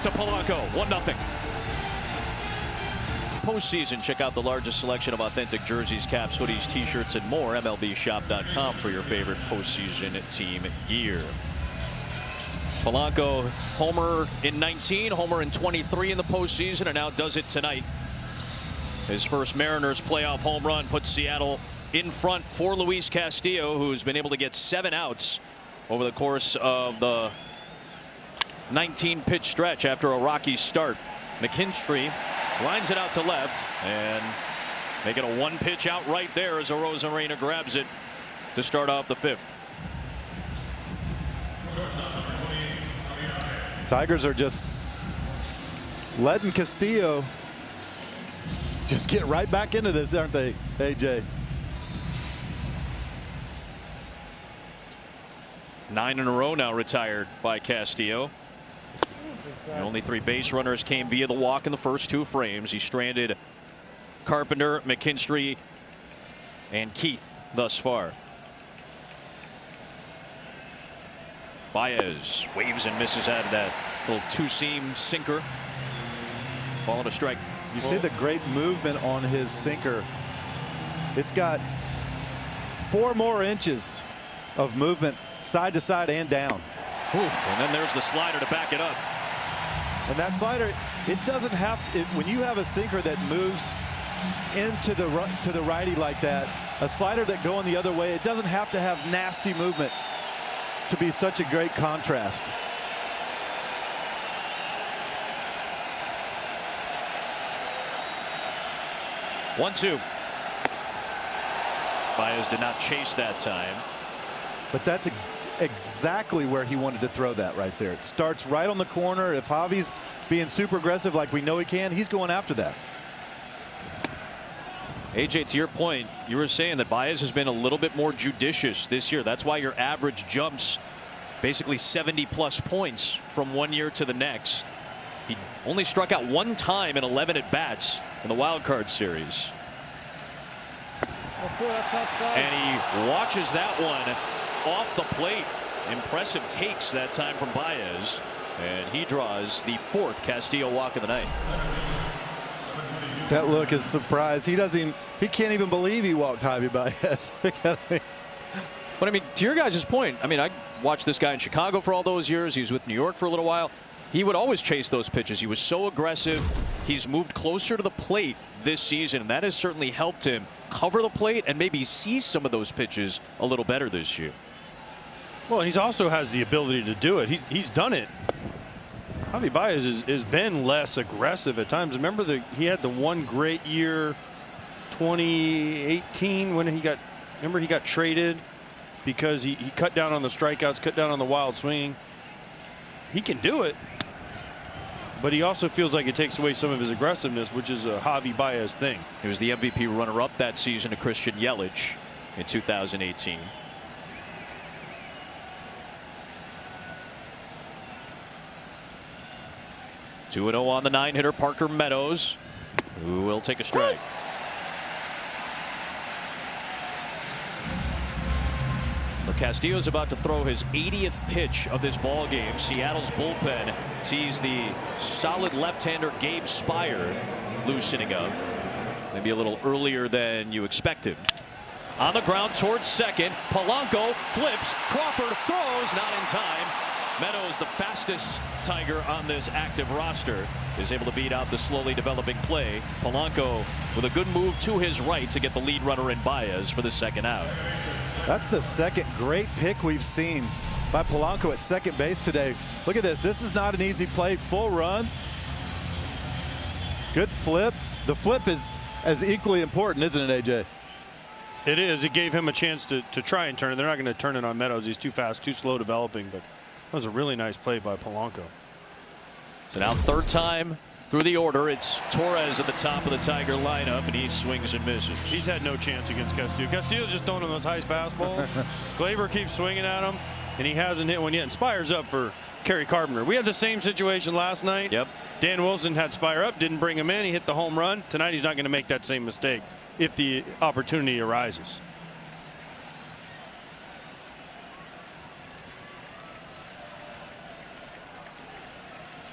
to Polanco. 1-0. Postseason, check out the largest selection of authentic jerseys, caps, hoodies, t-shirts, and more. MLBshop.com for your favorite postseason team gear. Polanco, homer in 19, homer in 23 in the postseason, and now does it tonight. His first Mariners playoff home run puts Seattle in front for Luis Castillo, who's been able to get 7 outs over the course of the 19-pitch stretch after a rocky start. McKinstry lines it out to left and making a one-pitch out right there as Arozarena grabs it to start off the 5th. Tigers are just letting Castillo just get right back into this, aren't they, AJ? 9 in a row now retired by Castillo. The only 3 base runners came via the walk in the first 2 frames. He stranded Carpenter, McKinstry, and Keith thus far. Baez waves and misses out of that little 2-seam sinker. Ball and a strike. You see the great movement on his sinker. It's got 4 more inches of movement side to side and down. And then there's the slider to back it up. And that slider, it doesn't have when you have a sinker that moves into the righty like that, a slider that going the other way, it doesn't have to have nasty movement to be such a great contrast. One, 2. Baez did not chase that time. But that's exactly where he wanted to throw that right there. It starts right on the corner. If Javi's being super aggressive like we know he can, he's going after that. AJ, to your point, you were saying that Baez has been a little bit more judicious this year. That's why your average jumps basically 70+ points from one year to the next. He only struck out 1 time in 11 at-bats in the wild card series. And he watches that one off the plate. Impressive takes that time from Baez. And he draws the 4th Castillo walk of the night. That look is surprised. He can't even believe he walked Javi Baez. But I mean, to your guys' point, I mean, I watched this guy in Chicago for all those years. He was with New York for a little while. He would always chase those pitches. He was so aggressive. He's moved closer to the plate this season, and that has certainly helped him cover the plate and maybe see some of those pitches a little better this year. Well, and he also has the ability to do it. He's done it. Javi Baez has been less aggressive at times. Remember he had the one great year, 2018, when he got traded because he cut down on the strikeouts, cut down on the wild swing. He can do it, but he also feels like it takes away some of his aggressiveness, which is a Javi Baez thing. He was the MVP runner-up that season to Christian Yelich in 2018. Two 2-0 on the 9-hitter Parker Meadows, who will take a strike. Well, Castillo's about to throw his 80th pitch of this ball game. Seattle's bullpen sees the solid left-hander Gabe Spire loosening up, maybe a little earlier than you expected. On the ground towards second, Polanco flips, Crawford throws, not in time. Meadows, the fastest Tiger on this active roster, is able to beat out the slowly developing play. Polanco with a good move to his right to get the lead runner in Baez for the 2nd out. That's the 2nd great pick we've seen by Polanco at second base today. Look at this. This is not an easy play. Full run. Good flip. The flip is as equally important, isn't it, AJ? It is. It gave him a chance to try and turn it. They're not going to turn it on Meadows. He's too fast, too slow developing, but that was a really nice play by Polanco. So now 3rd time through the order, it's Torres at the top of the Tiger lineup, and he swings and misses. He's had no chance against Castillo. Castillo's just throwing him those high fastballs. Gleyber keeps swinging at him, and he hasn't hit one yet. And Spire's up for Kerry Carpenter. We had the same situation last night. Yep. Dan Wilson had Spire up, didn't bring him in. He hit the home run. Tonight he's not going to make that same mistake if the opportunity arises.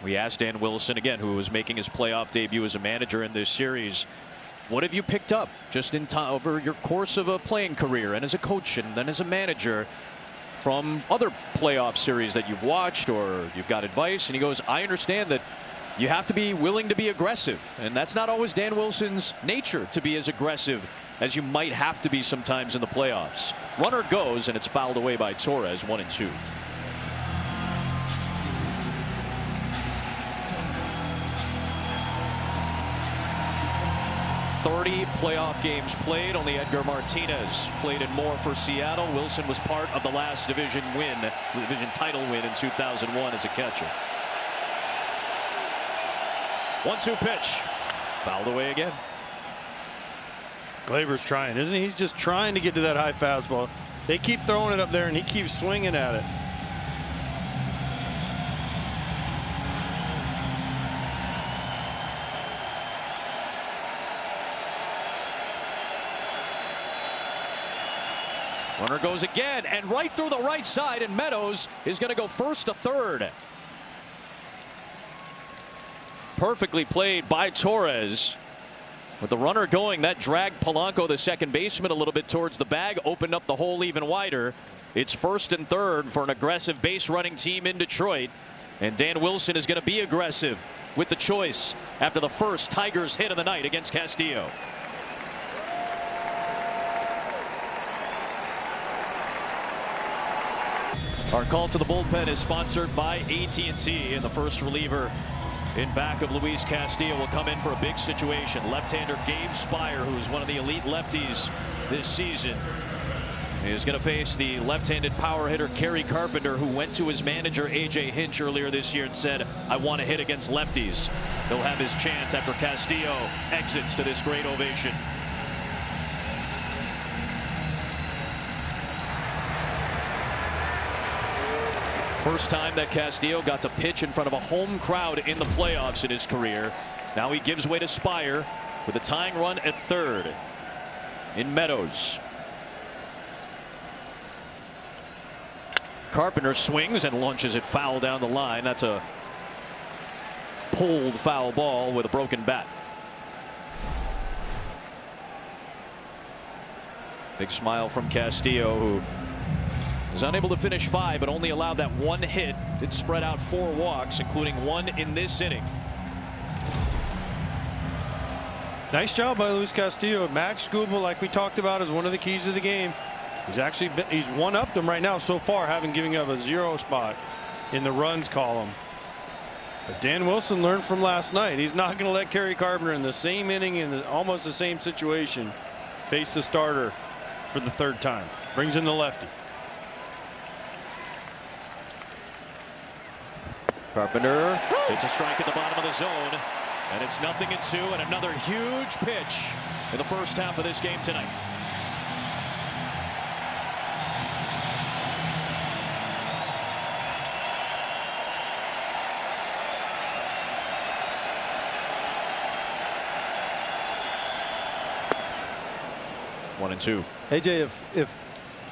We asked Dan Wilson again, who was making his playoff debut as a manager in this series, what have you picked up just in time over your course of a playing career and as a coach and then as a manager from other playoff series that you've watched or you've got advice? And he goes, I understand that you have to be willing to be aggressive, and that's not always Dan Wilson's nature to be as aggressive as you might have to be sometimes in the playoffs. Runner goes, and it's fouled away by Torres, 1-2. 30 playoff games played. Only Edgar Martinez played in more for Seattle. Wilson was part of the last division title win in 2001 as a catcher. 1-2 pitch. Fouled away again. Glaber's trying, isn't he? He's just trying to get to that high fastball. They keep throwing it up there, and he keeps swinging at it. Runner goes again, and right through the right side, and Meadows is going to go first to third. Perfectly played by Torres. With the runner going, that dragged Polanco, the second baseman, a little bit towards the bag, opened up the hole even wider. It's first and third for an aggressive base running team in Detroit. And Dan Wilson is going to be aggressive with the choice after the first Tigers hit of the night against Castillo. Our call to the bullpen is sponsored by AT&T, and the first reliever in back of Luis Castillo will come in for a big situation. Left-hander Gabe Spire, who's one of the elite lefties this season, is going to face the left-handed power hitter Kerry Carpenter, who went to his manager A.J. Hinch earlier this year and said, I want to hit against lefties. He'll have his chance after Castillo exits to this great ovation. First time that Castillo got to pitch in front of a home crowd in the playoffs in his career. Now he gives way to Spire with a tying run at third in Meadows. Carpenter swings and launches it foul down the line. That's a pulled foul ball with a broken bat. Big smile from Castillo, who was unable to finish 5, but only allowed that one hit. Did spread out 4 walks, including 1 in this inning. Nice job by Luis Castillo. Max Skubal, like we talked about, is one of the keys to the game. He's one-upped them right now so far, having given up a 0 spot in the runs column. But Dan Wilson learned from last night. He's not going to let Kerry Carpenter in the same inning in almost the same situation face the starter for the 3rd time. Brings in the lefty. Carpenter hits a strike at the bottom of the zone, and it's 0-2, and another huge pitch in the first half of this game tonight. One and two. AJ,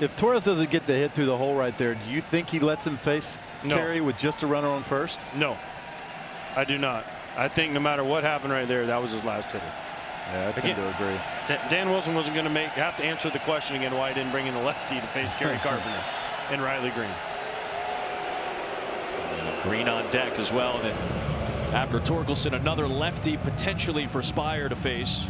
if Torres doesn't get the hit through the hole right there, do you think he lets him face Kerry with just a runner on first? No, I do not. I think no matter what happened right there, that was his last hitter. Yeah, I tend to agree. Dan Wilson wasn't going to have to answer the question again why he didn't bring in the lefty to face Kerry Carpenter and Riley Green. Green on deck as well. And after Torkelson, another lefty potentially for Spire to face.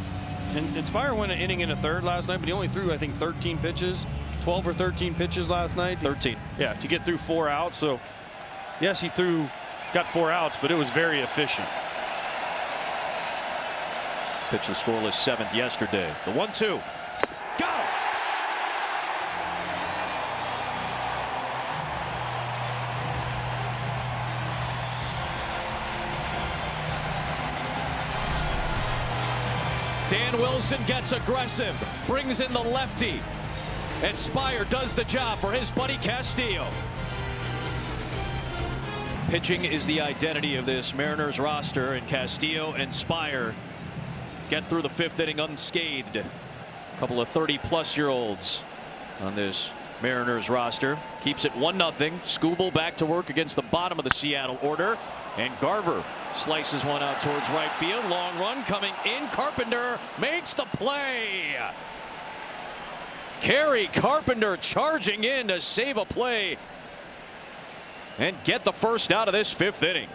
And Spire went an inning and a third last night, but he only threw, I think, 13 pitches. 12 or 13 pitches last night. 13. Yeah, to get through 4 outs. So, yes, he got 4 outs, but it was very efficient. Pitched the scoreless 7th yesterday. The 1-2. Got him! Dan Wilson gets aggressive, brings in the lefty. And Spire does the job for his buddy Castillo. Pitching is the identity of this Mariners roster, and Castillo and Spire get through the 5th inning unscathed. A couple of 30-plus-year-olds on this Mariners roster. Keeps it 1-0. Skubal back to work against the bottom of the Seattle order. And Garver slices one out towards right field. Long run coming in. Carpenter makes the play. Kerry Carpenter charging in to save a play and get the first out of this 5th inning.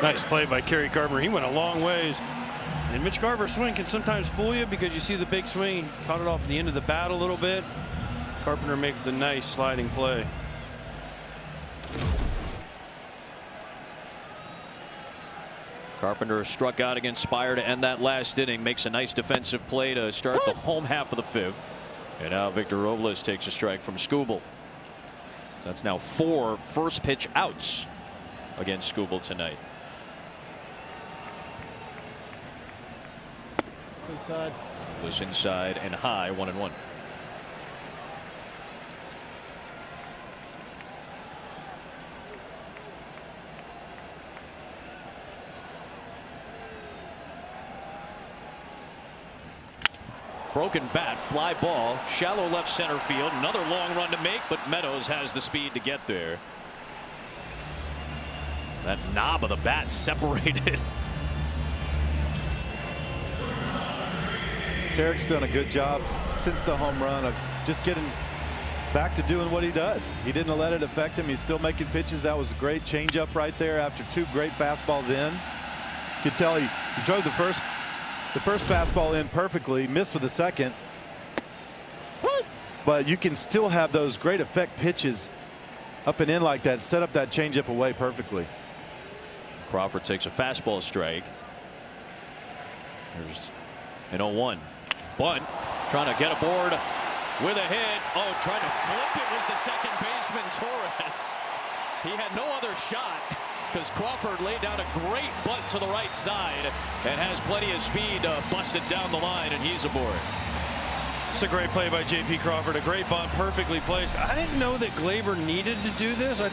Nice play by Kerry Carpenter. He went a long ways. And Mitch Garver's swing can sometimes fool you because you see the big swing. He caught it off the end of the bat a little bit. Carpenter makes the nice sliding play. Carpenter struck out against Spire to end that last inning, makes a nice defensive play to start the home half of the fifth. And now Victor Robles takes a strike from Skubal. So that's now 4 first pitch outs against Skubal tonight. Inside. Loose inside and high, 1-1. Broken bat, fly ball, shallow left center field. Another long run to make, but Meadows has the speed to get there. That knob of the bat separated. Tarek's done a good job since the home run of just getting back to doing what he does. He didn't let it affect him. He's still making pitches. That was a great changeup right there after 2 great fastballs in. You could tell he drove the first fastball in perfectly, missed with the second. But you can still have those great effect pitches up and in like that, set up that changeup away perfectly. Crawford takes a fastball strike. There's an 0-1. Bunt, trying to get aboard with a hit. Oh, trying to flip it was the second baseman, Torres. He had no other shot because Crawford laid down a great bunt to the right side and has plenty of speed to bust it down the line, and he's aboard. It's a great play by J.P. Crawford. A great bunt, perfectly placed. I didn't know that Glaber needed to do this. I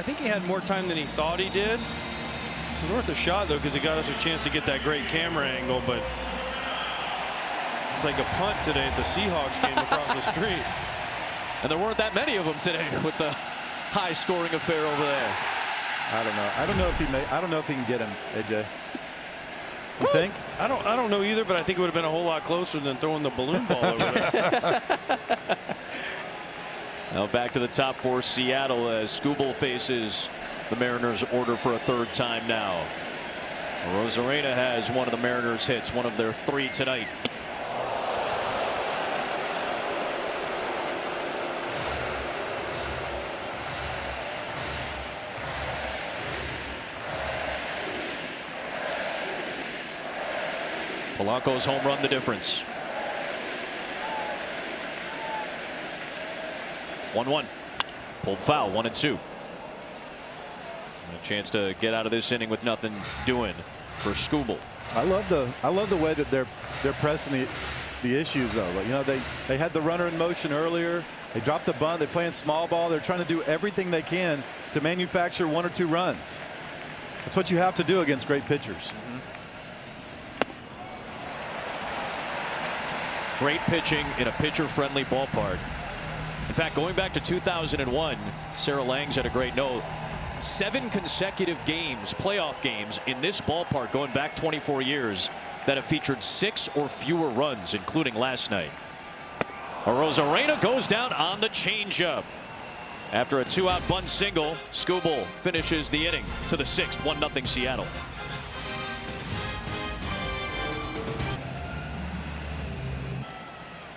think he had more time than he thought he did. It was worth a shot though because it got us a chance to get that great camera angle, but it's like a punt today at the Seahawks game across the street. And there weren't that many of them today with the high scoring affair over there. I don't know. I don't know if he can get him, AJ. You think? I don't know either, but I think it would have been a whole lot closer than throwing the balloon ball over there. Now back to the top for Seattle as Skubal faces the Mariners' order for a 3rd time now. Rosarena has one of the Mariners' hits, one of their 3 tonight. Polanco's home run the difference. 1-1. Pulled foul, 1-2. A chance to get out of this inning with nothing doing for Skubal. I love the way that they're pressing the issues though. You know, they had the runner in motion earlier. They dropped the bunt. They're playing small ball. They're trying to do everything they can to manufacture 1 or 2 runs. That's what you have to do against great pitchers. Great pitching in a pitcher-friendly ballpark. In fact, going back to 2001, Sarah Langs had a great note. 7 consecutive games, playoff games, in this ballpark going back 24 years that have featured 6 or fewer runs, including last night. Rosarena goes down on the changeup. After a 2-out bunt single, Skubal finishes the inning to the 6th, 1-0 Seattle.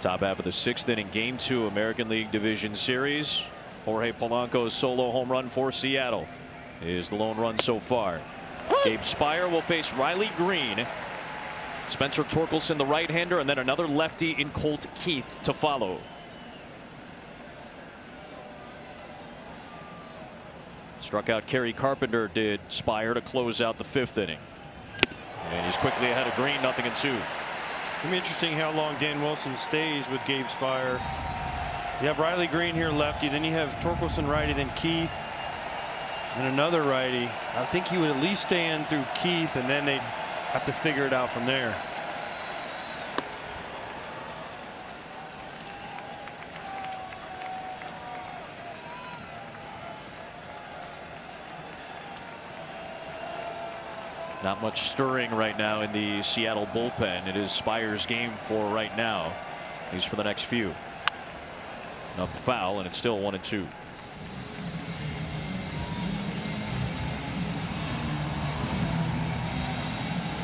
Top half of the 6th inning, Game 2 American League Division Series. Jorge Polanco's solo home run for Seattle is the lone run so far. Gabe Spire will face Riley Green. Spencer Torkelson, the right-hander, and then another lefty in Colt Keith to follow. Struck out Kerry Carpenter did Spire to close out the 5th inning. And he's quickly ahead of Green, 0-2. It'll be interesting how long Dan Wilson stays with Gabe Spire. You have Riley Green here, lefty. Then you have Torkelson, righty. Then Keith, and another righty. I think he would at least stay in through Keith, and then they'd have to figure it out from there. Not much stirring right now in the Seattle bullpen. It is Spire's game for right now. He's for the next few. Up foul, and it's still 1-2.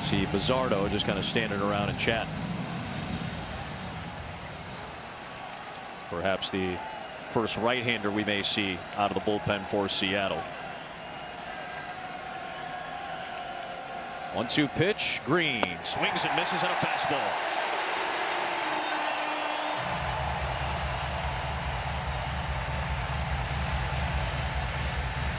See Bizzardo just kind of standing around and chatting. Perhaps the first right-hander we may see out of the bullpen for Seattle. 1-2 pitch. Green swings and misses on a fastball.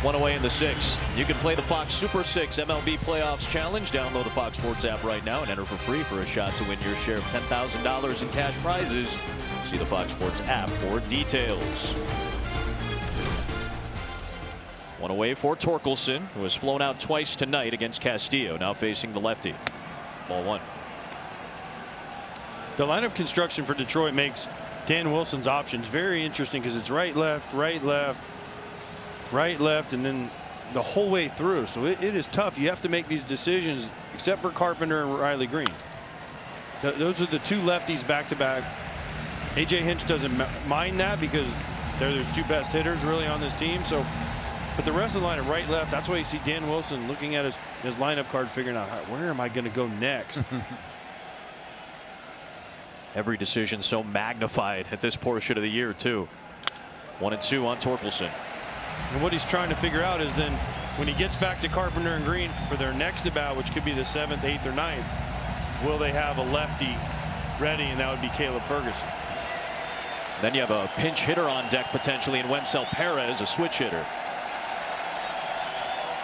One away in the sixth. You can play the Fox Super 6 MLB Playoffs Challenge. Download the Fox Sports app right now and enter for free for a shot to win your share of $10,000 in cash prizes. See the Fox Sports app for details. One away for Torkelson, who has flown out twice tonight against Castillo, now facing the lefty. Ball one. The lineup construction for Detroit makes Dan Wilson's options very interesting because it's right, left, right, left, right, left, and then the whole way through. So it is tough. You have to make these decisions, except for Carpenter and Riley Green. Those are the two lefties back to back. AJ Hinch doesn't mind that because they're their two best hitters really on this team. So, but the rest of the lineup, right, left, that's why you see Dan Wilson looking at his lineup card, figuring out where am I going to go next. Every decision so magnified at this portion of the year too. 1-2 on Torkelson. And what he's trying to figure out is then when he gets back to Carpenter and Green for their next at bat, which could be the 7th, 8th, or 9th, will they have a lefty ready? And that would be Caleb Ferguson. Then you have a pinch hitter on deck potentially in Wencel Perez, a switch hitter.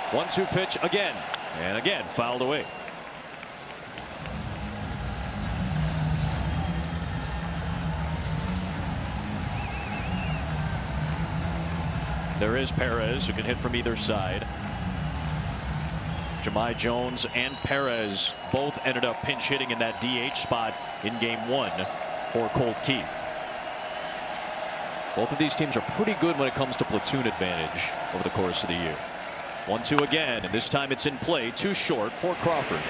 1-2 pitch again, and again fouled away. There is Perez, who can hit from either side. Jahmai Jones and Perez both ended up pinch hitting in that DH spot in game 1 for Colt Keith. Both of these teams are pretty good when it comes to platoon advantage over the course of the year. 1-2 again, and this time it's in play, too short for Crawford.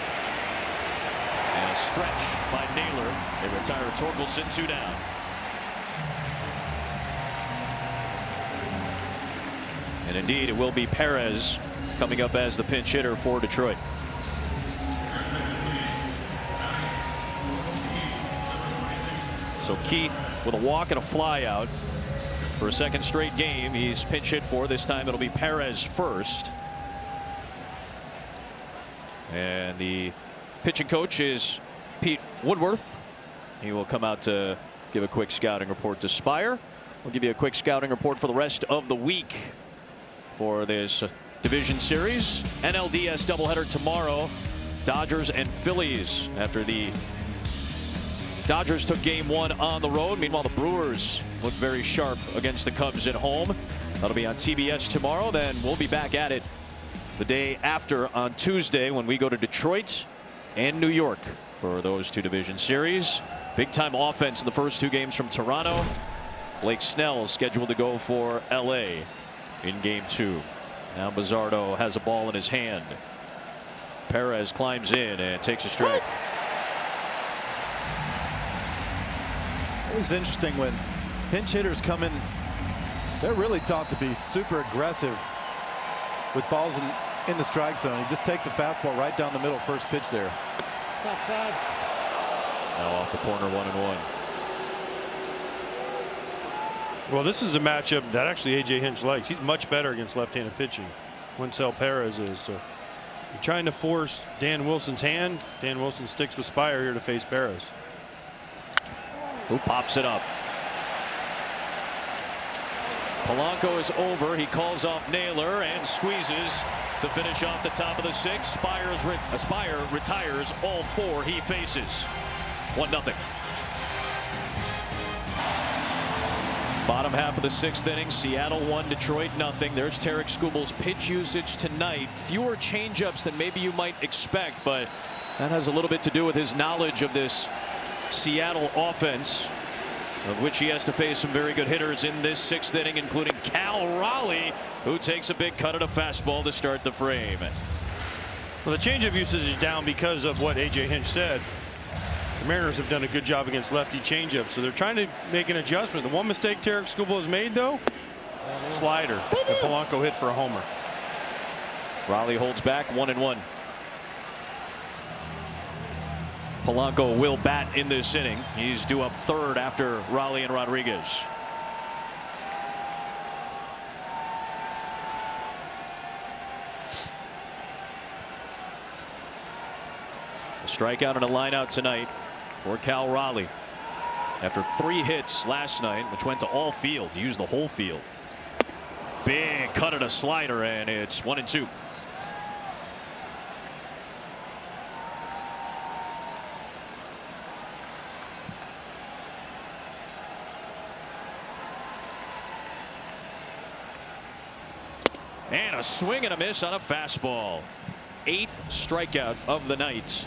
And a stretch by Naylor. They retire Torkelson, 2 down. And indeed, it will be Perez coming up as the pinch hitter for Detroit. So Keith with a walk and a fly out for a second straight game. He's pinch hit for. This time it'll be Perez first. And the pitching coach is Pete Woodworth. He will come out to give a quick scouting report to Spire. We'll give you a quick scouting report for the rest of the week for this division series. NLDS doubleheader tomorrow. Dodgers and Phillies after the Dodgers took game 1 on the road. Meanwhile, the Brewers look very sharp against the Cubs at home. That'll be on TBS tomorrow. Then we'll be back at it the day after on Tuesday when we go to Detroit and New York for those 2 division series. Big time offense in the first 2 games from Toronto. Blake Snell is scheduled to go for LA in game 2. Now Bizzardo has a ball in his hand. Perez climbs in and takes a strike. It was interesting when pinch hitters come in. They're really taught to be super aggressive with balls in the strike zone. He just takes a fastball right down the middle, first pitch there. Now off the corner, 1-1. Well, this is a matchup that actually AJ Hinch likes. He's much better against left-handed pitching. Wencel Perez is. So you're trying to force Dan Wilson's hand. Dan Wilson sticks with Spire here to face Perez. Who pops it up? Polanco is over. He calls off Naylor and squeezes to finish off the top of the 6th. Spire retires all 4 he faces. 1-0. Bottom half of the 6th inning, Seattle 1, Detroit 0. There's Tarek Skubal's pitch usage tonight. Fewer changeups than maybe you might expect, but that has a little bit to do with his knowledge of this Seattle offense, of which he has to face some very good hitters in this 6th inning, including Cal Raleigh, who takes a big cut at a fastball to start the frame. Well, the changeup usage is down because of what AJ Hinch said. The Mariners have done a good job against lefty changeups, so they're trying to make an adjustment. The one mistake Tarek Skubal has made, though, slider that Polanco hit for a homer. Raleigh holds back, 1-1. Polanco will bat in this inning. He's due up third after Raleigh and Rodriguez. A strikeout and a lineout tonight for Cal Raleigh. After 3 hits last night, which went to all fields, used the whole field. Big cut at a slider, and it's 1-2. And a swing and a miss on a fastball. 8th strikeout of the night.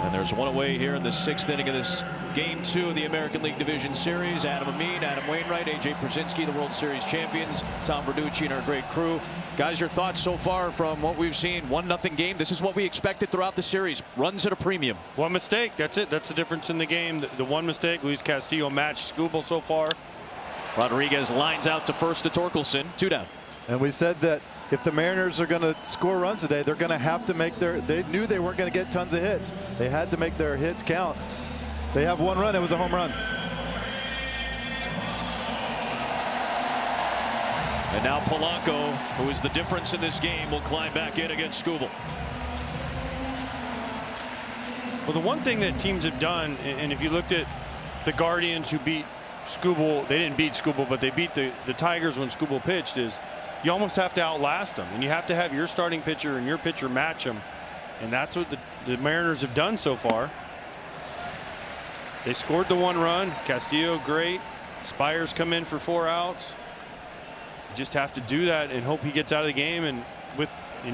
And there's one away here in the 6th inning of this Game 2 of the American League Division Series. Adam Amin, Adam Wainwright, A.J. Przinsky, the World Series champions, Tom Verducci, and our great crew. Guys, your thoughts so far from what we've seen? 1-0 game. This is what we expected throughout the series. Runs at a premium. One mistake. That's it. That's the difference in the game. The one mistake. Luis Castillo matched Skubal so far. Rodriguez lines out to first to Torkelson. 2 down. And we said that if the Mariners are going to score runs today, they're going to have to make they knew they weren't going to get tons of hits. They had to make their hits count. They have 1 run. It was a home run. And now Polanco, who is the difference in this game, will climb back in against Skubal. Well, the one thing that teams have done, and if you looked at the Guardians who beat Skubal, they didn't beat Skubal, but they beat the Tigers when Skubal pitched, is you almost have to outlast them, and you have to have your starting pitcher and your pitcher match them, and that's what the Mariners have done so far. They scored the 1 run. Castillo, great. Spires come in for 4 outs. You just have to do that and hope he gets out of the game, and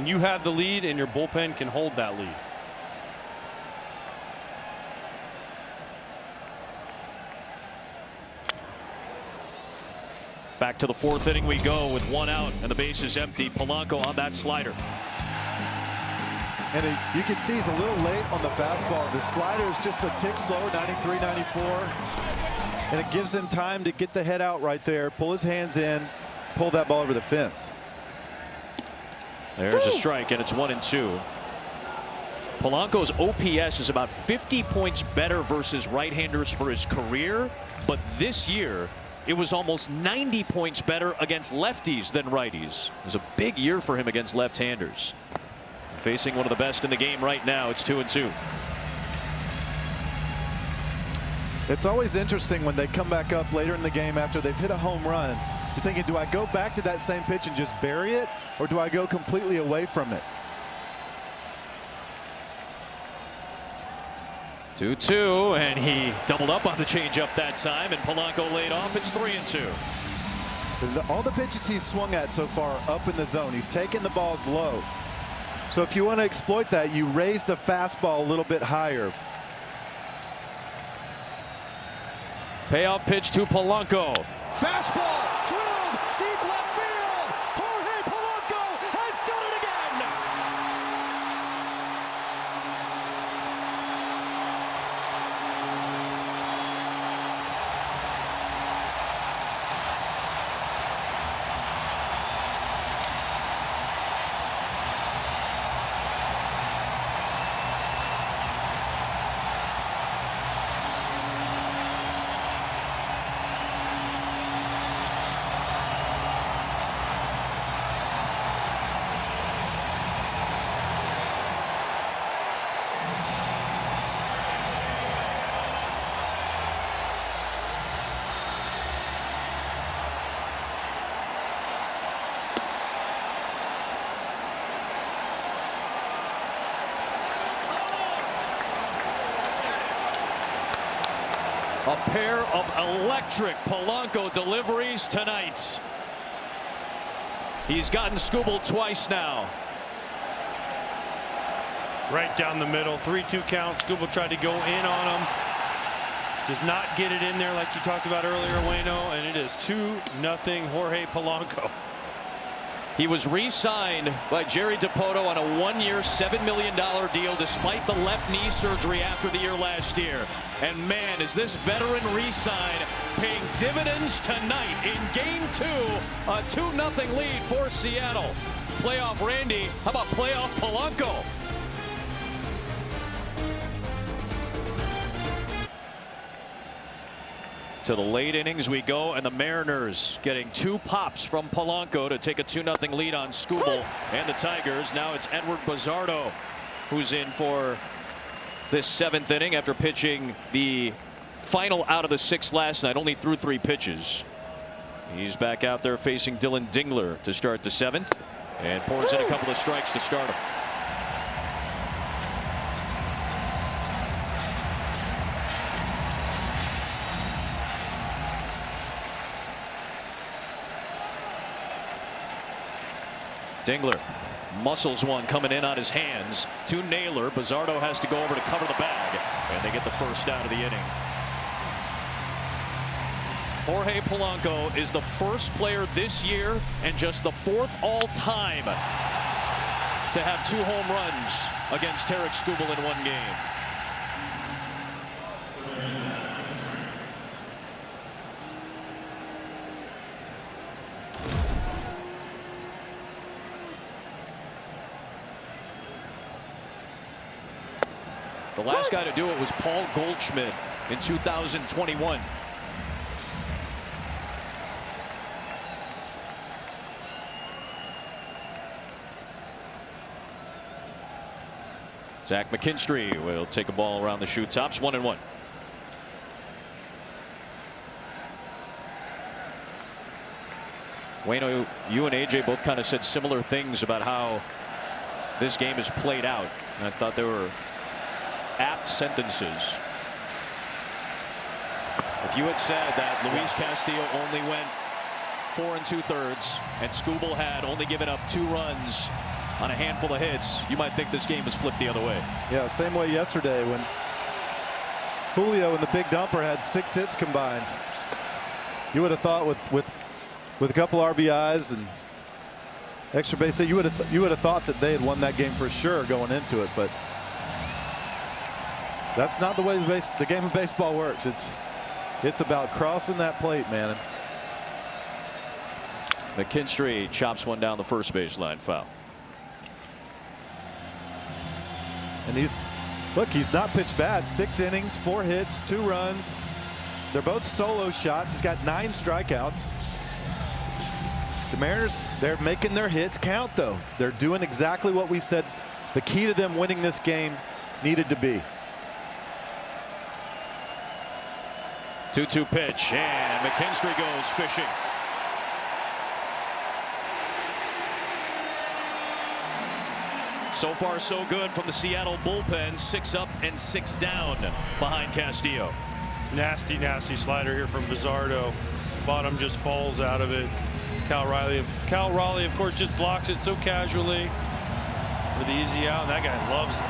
you have the lead, and your bullpen can hold that lead. Back to the 4th inning we go with 1 out and the base is empty. Polanco on that slider. And you can see he's a little late on the fastball. The slider is just a tick slower, 93, 94. And it gives him time to get the head out right there, pull his hands in, pull that ball over the fence. There's a strike, and it's 1-2. Polanco's OPS is about 50 points better versus right-handers for his career, but this year it was almost 90 points better against lefties than righties. It was a big year for him against left-handers. Facing one of the best in the game right now, it's 2-2. It's always interesting when they come back up later in the game after they've hit a home run. You're thinking, do I go back to that same pitch and just bury it, or do I go completely away from it? 2-2, and he doubled up on the changeup that time, and Polanco laid off. It's 3-2. All the pitches he's swung at so far up in the zone. He's taken the balls low. So if you want to exploit that, you raise the fastball a little bit higher. Payoff pitch to Polanco. Fastball drilled deep left field. Jorge Polanco has done it again. A pair of electric Polanco deliveries tonight. He's gotten Skubal twice now. Right down the middle, 3-2 count. Skubal tried to go in on him. Does not get it in there like you talked about earlier, Waino, and it is 2-0 Jorge Polanco. He was re-signed by Jerry Dipoto on a 1-year, $7 million deal despite the left knee surgery after the year last year. And man, is this veteran re-sign paying dividends tonight in Game 2, a 2-0 lead for Seattle. Playoff Randy, how about playoff Polanco? To the late innings we go, and the Mariners getting 2 pops from Polanco to take a 2-0 lead on Skubal and the Tigers. Now it's Edward Bizzardo who's in for this 7th inning after pitching the final out of the 6th last night. Only threw 3 pitches. He's back out there facing Dylan Dingler to start the 7th, and pours in a couple of strikes to start him. Dingler muscles one coming in on his hands to Naylor. Bizzardo has to go over to cover the bag, and they get the first out of the inning. Jorge Polanco is the first player this year and just the 4th all-time to have 2 home runs against Tarik Skubal in one game. The last guy to do it was Paul Goldschmidt in 2021. Zach McKinstry will take a ball around the shoe tops. 1-1. Wayno, you and AJ both kind of said similar things about how this game is played out. And I thought they were apt sentences. If you had said that Luis Castillo only went 4 2/3 and Skubal had only given up 2 runs on a handful of hits, you might think this game was flipped the other way. Yeah, same way yesterday when Julio and the big dumper had 6 hits combined. You would have thought with a couple RBIs and extra base hit, you would have thought that they had won that game for sure going into it, but that's not the way the game of baseball works. It's about crossing that plate, man. McKinstry chops one down the first baseline, foul. And he's not pitched bad. 6 innings, 4 hits, 2 runs. They're both solo shots. He's got 9 strikeouts. The Mariners, they're making their hits count, though. They're doing exactly what we said the key to them winning this game needed to be. 2-2 pitch, and McKinstry goes fishing. So far, so good from the Seattle bullpen. 6 up and 6 down behind Castillo. Nasty, nasty slider here from Bizzardo. Bottom just falls out of it. Cal Raleigh, of course, just blocks it so casually with the easy out. And that guy loves it.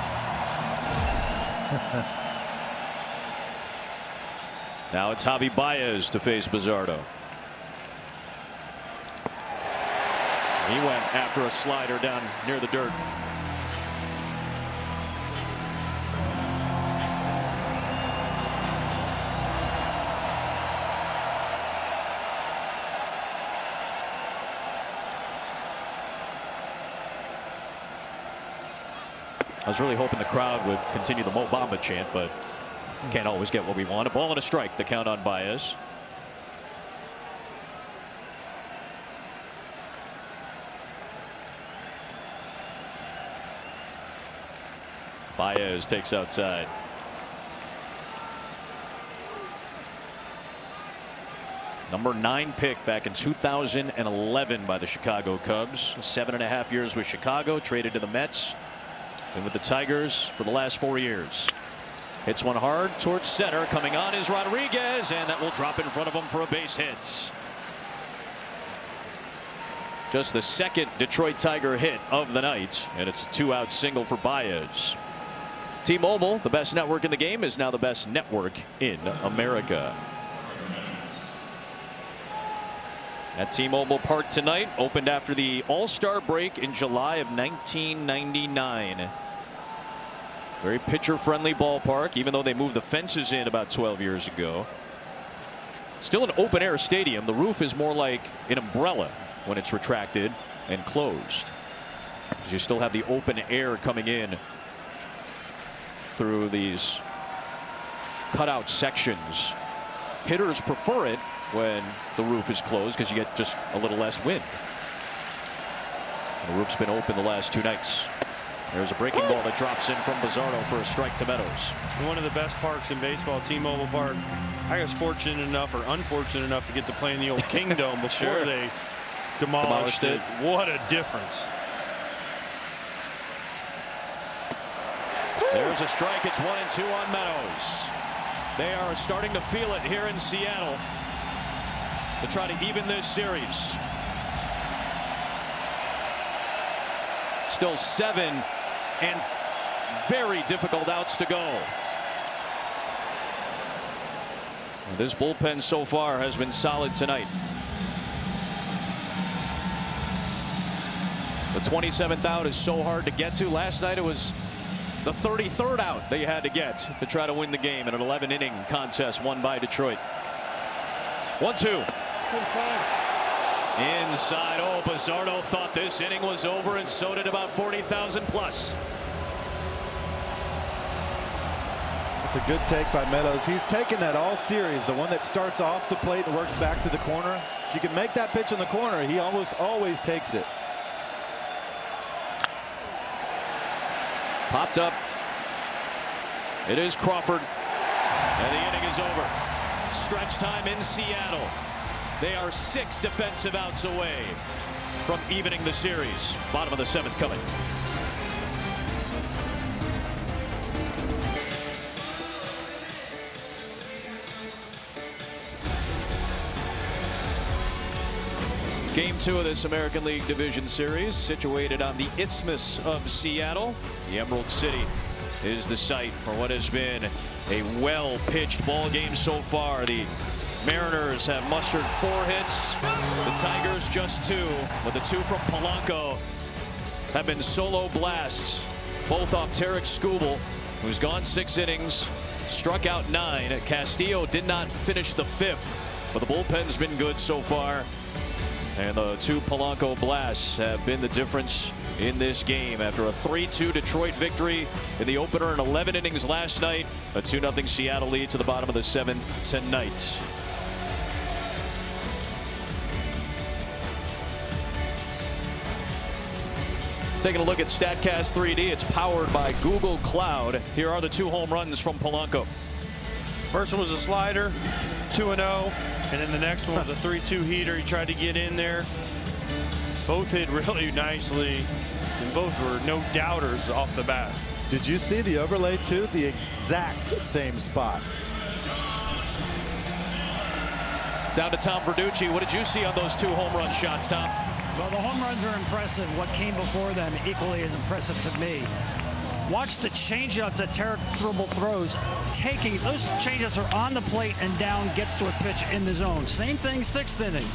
Now it's Javi Baez to face Bizzardo. He went after a slider down near the dirt. I was really hoping the crowd would continue the Mo Bamba chant, but can't always get what we want. A ball and a strike, the count on Baez. Baez takes outside. Number 9 pick back in 2011 by the Chicago Cubs. 7.5 years with Chicago, traded to the Mets. And with the Tigers for the last 4 years. Hits one hard towards center. Coming on is Rodriguez, and that will drop in front of him for a base hit. Just the second Detroit Tiger hit of the night, and it's a 2-out single for Baez. T-Mobile, the best network in the game, is now the best network in America. At T-Mobile Park tonight, opened after the All-Star break in July of 1999. Very pitcher-friendly ballpark, even though they moved the fences in about 12 years ago. Still an open-air stadium. The roof is more like an umbrella when it's retracted and closed. You still have the open air coming in through these cutout sections hitters prefer it when the roof is closed because you get just a little less wind. The roof's been open the last 2 nights. There's a breaking ball that drops in from Bizzardo for a strike to Meadows. One of the best parks in baseball, T-Mobile Park. I was fortunate enough or unfortunate enough to get to play in the old Kingdom before they demolished it. What a difference. There's a strike. It's 1-2 on Meadows. They are starting to feel it here in Seattle to try to even this series. Still 7 and very difficult outs to go. This bullpen so far has been solid tonight. The 27th out is so hard to get to. Last night it was the 33rd out they had to get to try to win the game in an 11-inning contest won by Detroit. 1-2. Inside. Oh, Bizzardo thought this inning was over, and so did about 40,000 plus. It's a good take by Meadows. He's taken that all series, the one that starts off the plate and works back to the corner. If you can make that pitch in the corner, he almost always takes it. Popped up. It is Crawford, and the inning is over. Stretch time in Seattle. They are 6 defensive outs away from evening the series. Bottom of the 7th coming. Game 2 of this American League Division Series, situated on the Isthmus of Seattle. The Emerald City is the site for what has been a well-pitched ball game so far. The Mariners have mustered 4 hits. The Tigers just 2, but the 2 from Polanco have been solo blasts, both off Tarek Skubal, who's gone 6 innings, struck out 9. Castillo did not finish the 5th, but the bullpen's been good so far. And the 2 Polanco blasts have been the difference in this game. After a 3-2 Detroit victory in the opener in 11 innings last night, a 2-0 Seattle lead to the bottom of the 7th tonight. Taking a look at StatCast 3D, it's powered by Google Cloud. Here are the 2 home runs from Polanco. First one was a slider, 2-0, and then the next one was a 3-2 heater. He tried to get in there. Both hit really nicely, and both were no doubters off the bat. Did you see the overlay too? The exact same spot. Down to Tom Verducci. What did you see on those 2 home run shots, Tom? Well, the home runs are impressive. What came before them equally as impressive to me. Watch the changeup that Tarek Skubal throws. Taking those changeups are on the plate and down, gets to a pitch in the zone. Same thing 6th inning.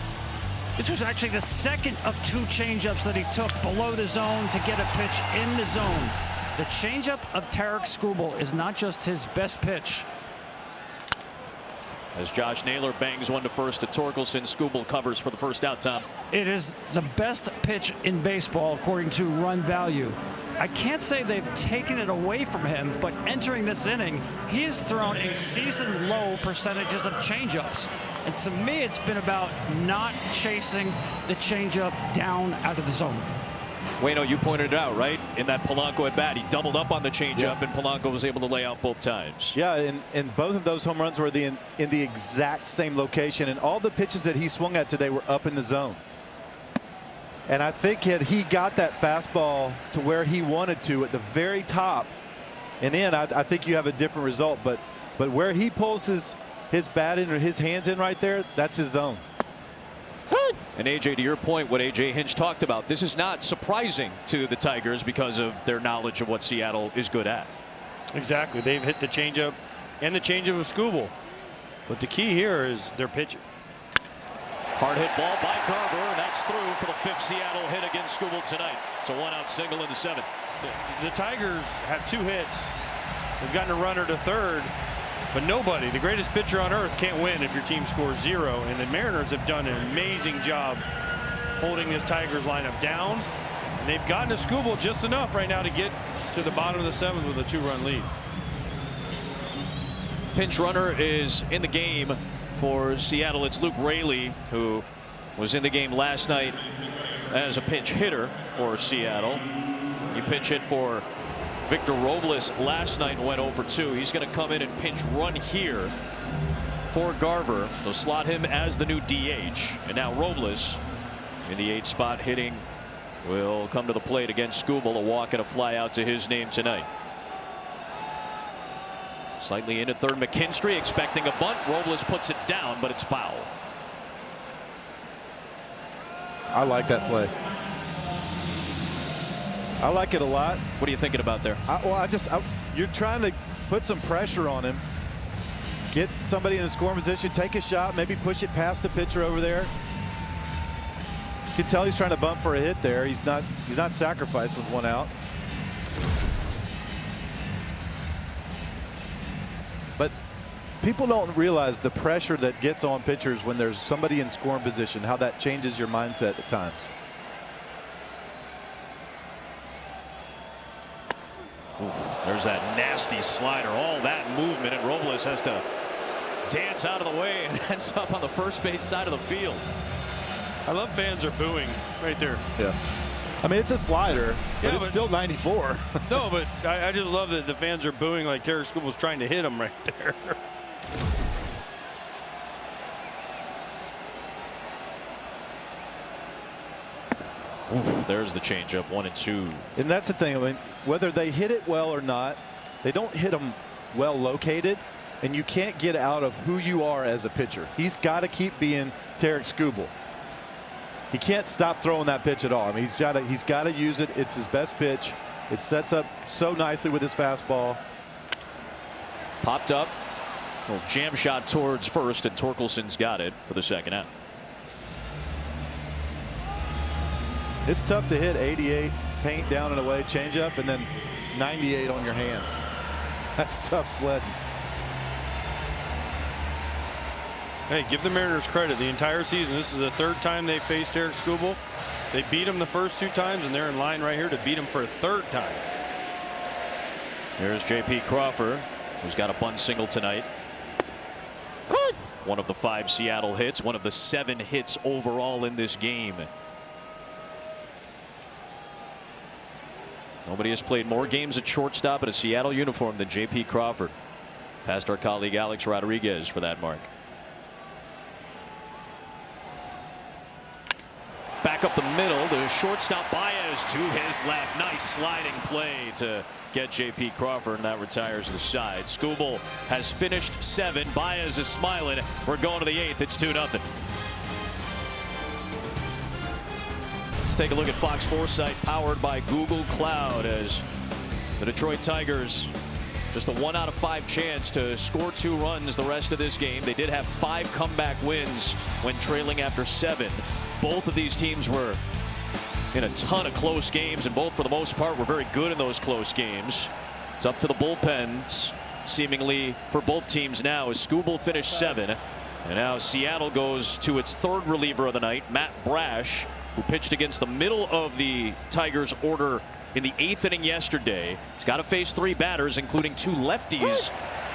This was actually the 2nd of 2 changeups that he took below the zone to get a pitch in the zone. The changeup of Tarek Skubal is not just his best pitch. As Josh Naylor bangs one to first to Torkelson, Skubal covers for the first out, Tom. It is the best pitch in baseball according to run value. I can't say they've taken it away from him, but entering this inning, he has thrown a season-low percentages of changeups. And to me, it's been about not chasing the changeup down out of the zone. Wayno, you pointed it out, right? In that Polanco at bat, he doubled up on the changeup, and Polanco was able to lay out both times. Yeah, and both of those home runs were in the exact same location, and all the pitches that he swung at today were up in the zone. And I think had he got that fastball to where he wanted to at the very top and in, I think you have a different result. But where he pulls his bat in or his hands in right there, that's his zone. And AJ, to your point, what AJ Hinch talked about, this is not surprising to the Tigers because of their knowledge of what Seattle is good at. Exactly. They've hit the changeup and the changeup of Skubal. But the key here is their pitching. Hard hit ball by Garver, and that's through for the 5th Seattle hit against Skubal tonight. It's a 1-out single in the 7th. The Tigers have 2 hits. They've gotten a runner to 3rd, but nobody, the greatest pitcher on earth, can't win if your team scores 0. And the Mariners have done an amazing job holding this Tigers lineup down. And they've gotten to Skubal just enough right now to get to the bottom of the 7th with a 2-run lead. Pinch runner is in the game for Seattle. It's Luke Raley, who was in the game last night as a pinch hitter for Seattle. He pinch hit for Victor Robles last night and went 0 for 2. He's going to come in and pinch run here for Garver. They'll slot him as the new DH. And now Robles in the 8th spot hitting will come to the plate against Skubal. A walk and a fly out to his name tonight. Slightly in at third, McKinstry expecting a bunt. Robles puts it down, but it's foul. I like that play. I like it a lot. What are you thinking about there? You're trying to put some pressure on him. Get somebody in a scoring position, take a shot, maybe push it past the pitcher over there. You can tell he's trying to bunt for a hit there. He's not sacrificed with 1 out. But people don't realize the pressure that gets on pitchers when there's somebody in scoring position, how that changes your mindset at times. Oof, there's that nasty slider, all that movement, and Robles has to dance out of the way and ends up on the first base side of the field. I love fans are booing right there. Yeah. I mean, it's a slider, but it's still 94. No, but I just love that the fans are booing like Tarik Skubal's trying to hit him right there. Oof, there's the changeup, 1 and 2. And that's the thing. I mean, whether they hit it well or not, they don't hit them well located, and you can't get out of who you are as a pitcher. He's got to keep being Tarik Skubal. He can't stop throwing that pitch at all. I mean, he's got to use it. It's his best pitch. It sets up so nicely with his fastball. Popped up, a little jam shot towards first, and Torkelson's got it for the second out. It's tough to hit 88, paint down and away, change up, and then 98 on your hands. That's tough sledding. Hey, give the Mariners credit. The entire season, this is the 3rd time they faced Tarik Skubal. They beat him the first 2 times, and they're in line right here to beat him for a 3rd time. Here's J.P. Crawford, who's got a bunt single tonight. One of the 5 Seattle hits, one of the 7 hits overall in this game. Nobody has played more games at shortstop in a Seattle uniform than J.P. Crawford. Past our colleague Alex Rodriguez for that mark. Back up the middle, the shortstop Baez to his left. Nice sliding play to get J.P. Crawford, and that retires the side. Skubal has finished 7. Baez is smiling. We're going to the 8th. It's 2-0. Let's take a look at Fox Foresight, powered by Google Cloud, as the Detroit Tigers just a 1 out of 5 chance to score 2 runs the rest of this game. They did have 5 comeback wins when trailing after 7. Both of these teams were in a ton of close games, and both for the most part were very good in those close games. It's up to the bullpens seemingly for both teams now, as Skubal finished 7, and now Seattle goes to its 3rd reliever of the night, Matt Brash, who pitched against the middle of the Tigers order in the 8th inning yesterday. He's got to face 3 batters, including 2 lefties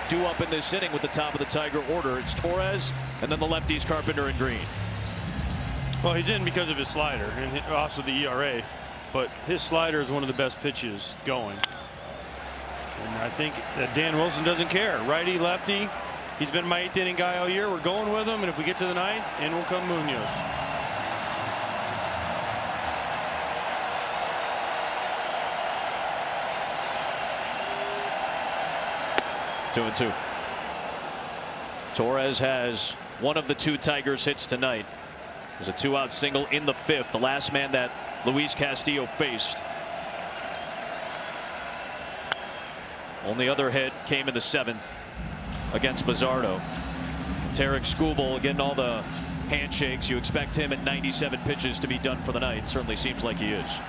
due up in this inning with the top of the Tiger order. It's Torres and then the lefties Carpenter and Green. Well, he's in because of his slider and also the ERA, but his slider is one of the best pitches going. And I think that Dan Wilson doesn't care. Righty, lefty. He's been my 8th inning guy all year. We're going with him, and if we get to the 9th, in will come Munoz. Two and 2. Torres has one of the 2 Tigers hits tonight. There's a 2-out single in the 5th, the last man that Luis Castillo faced. Only other hit came in the 7th against Bizzardo. Tarik Skubal getting all the handshakes. You expect him at 97 pitches to be done for the night. Certainly seems like he is.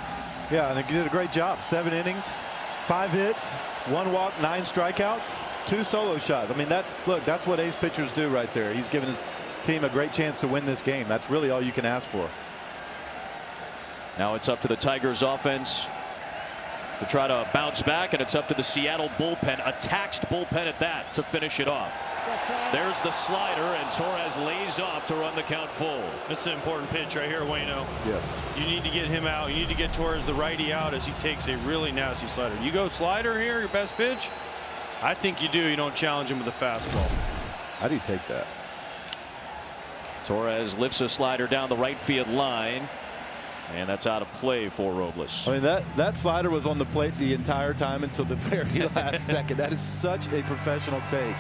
Yeah, I think he did a great job. 7 innings, 5 hits, 1 walk, 9 strikeouts, 2 solo shots. I mean, that's what ace pitchers do right there. He's given his team a great chance to win this game. That's really all you can ask for. Now it's up to the Tigers offense to try to bounce back, and it's up to the Seattle bullpen, a taxed bullpen at that, to finish it off. There's the slider, and Torres lays off to run the count full. This is an important pitch right here, Waino. Yes. You need to get him out. You need to get Torres, the righty, out as he takes a really nasty slider. You go slider here, your best pitch? I think you do. You don't challenge him with a fastball. How do you take that? Torres lifts a slider down the right field line, and that's out of play for Robles. I mean, that slider was on the plate the entire time until the very last second. That is such a professional take.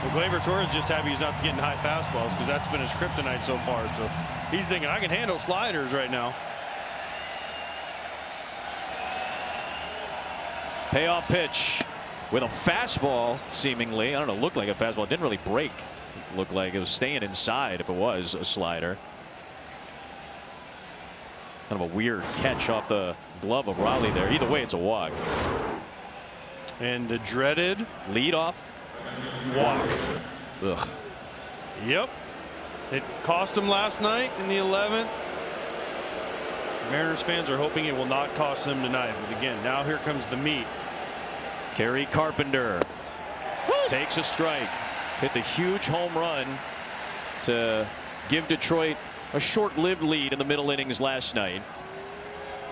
Well, Gleyber Torres just happy he's not getting high fastballs because that's been his kryptonite so far. So he's thinking, I can handle sliders right now. Payoff pitch with a fastball, seemingly. I don't know, looked like a fastball. It didn't really break. It looked like it was staying inside if it was a slider. Kind of a weird catch off the glove of Raleigh there. Either way, it's a walk. And the dreaded leadoff walk. Ugh. Yep. It cost him last night in the 11th. Mariners fans are hoping it will not cost them tonight. But again, now here comes the meat. Kerry Carpenter takes a strike. Hit the huge home run to give Detroit a short-lived lead in the middle innings last night.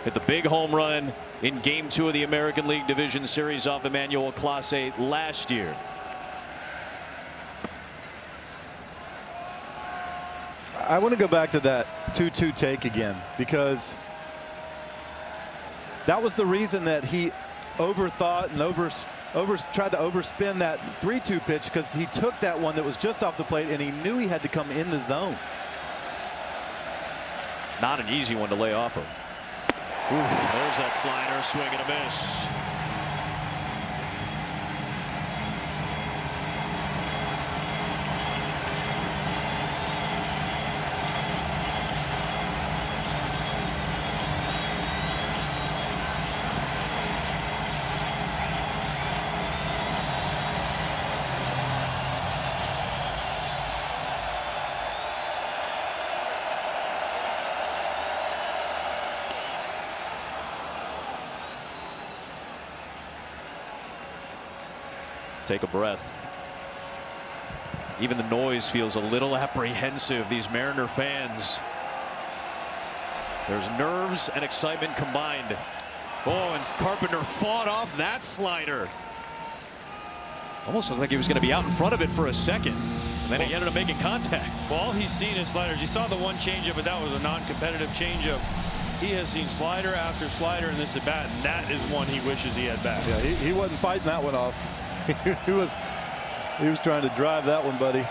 Hit the big home run in Game 2 of the American League Division Series off Emmanuel Clase last year. I want to go back to that 2-2 take again, because that was the reason that he overthought and tried to overspin that 3-2 pitch, because he took that one that was just off the plate and he knew he had to come in the zone. Not an easy one to lay off of. Ooh, there's that slider, swing and a miss. Take a breath. Even the noise feels a little apprehensive. These Mariner fans. There's nerves and excitement combined. Oh, and Carpenter fought off that slider. Almost looked like he was going to be out in front of it for a second. And then he ended up making contact. Well, all he's seen is sliders. He saw the one changeup, but that was a non-competitive changeup. He has seen slider after slider in this at bat, and that is one he wishes he had back. Yeah, he wasn't fighting that one off. he was trying to drive that one, buddy.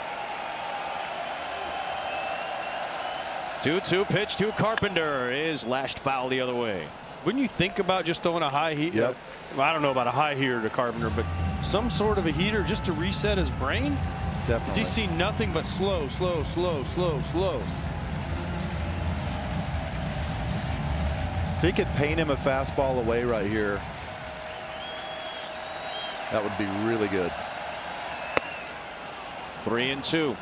2-2 pitch to Carpenter is lashed foul the other way. Wouldn't you think about just throwing a high heat? Yep. Well, I don't know about a high heater to Carpenter, but some sort of a heater just to reset his brain? Definitely. He's seen nothing but slow, slow, slow, slow, slow. If he could paint him a fastball away right here, that would be really good. 3-2.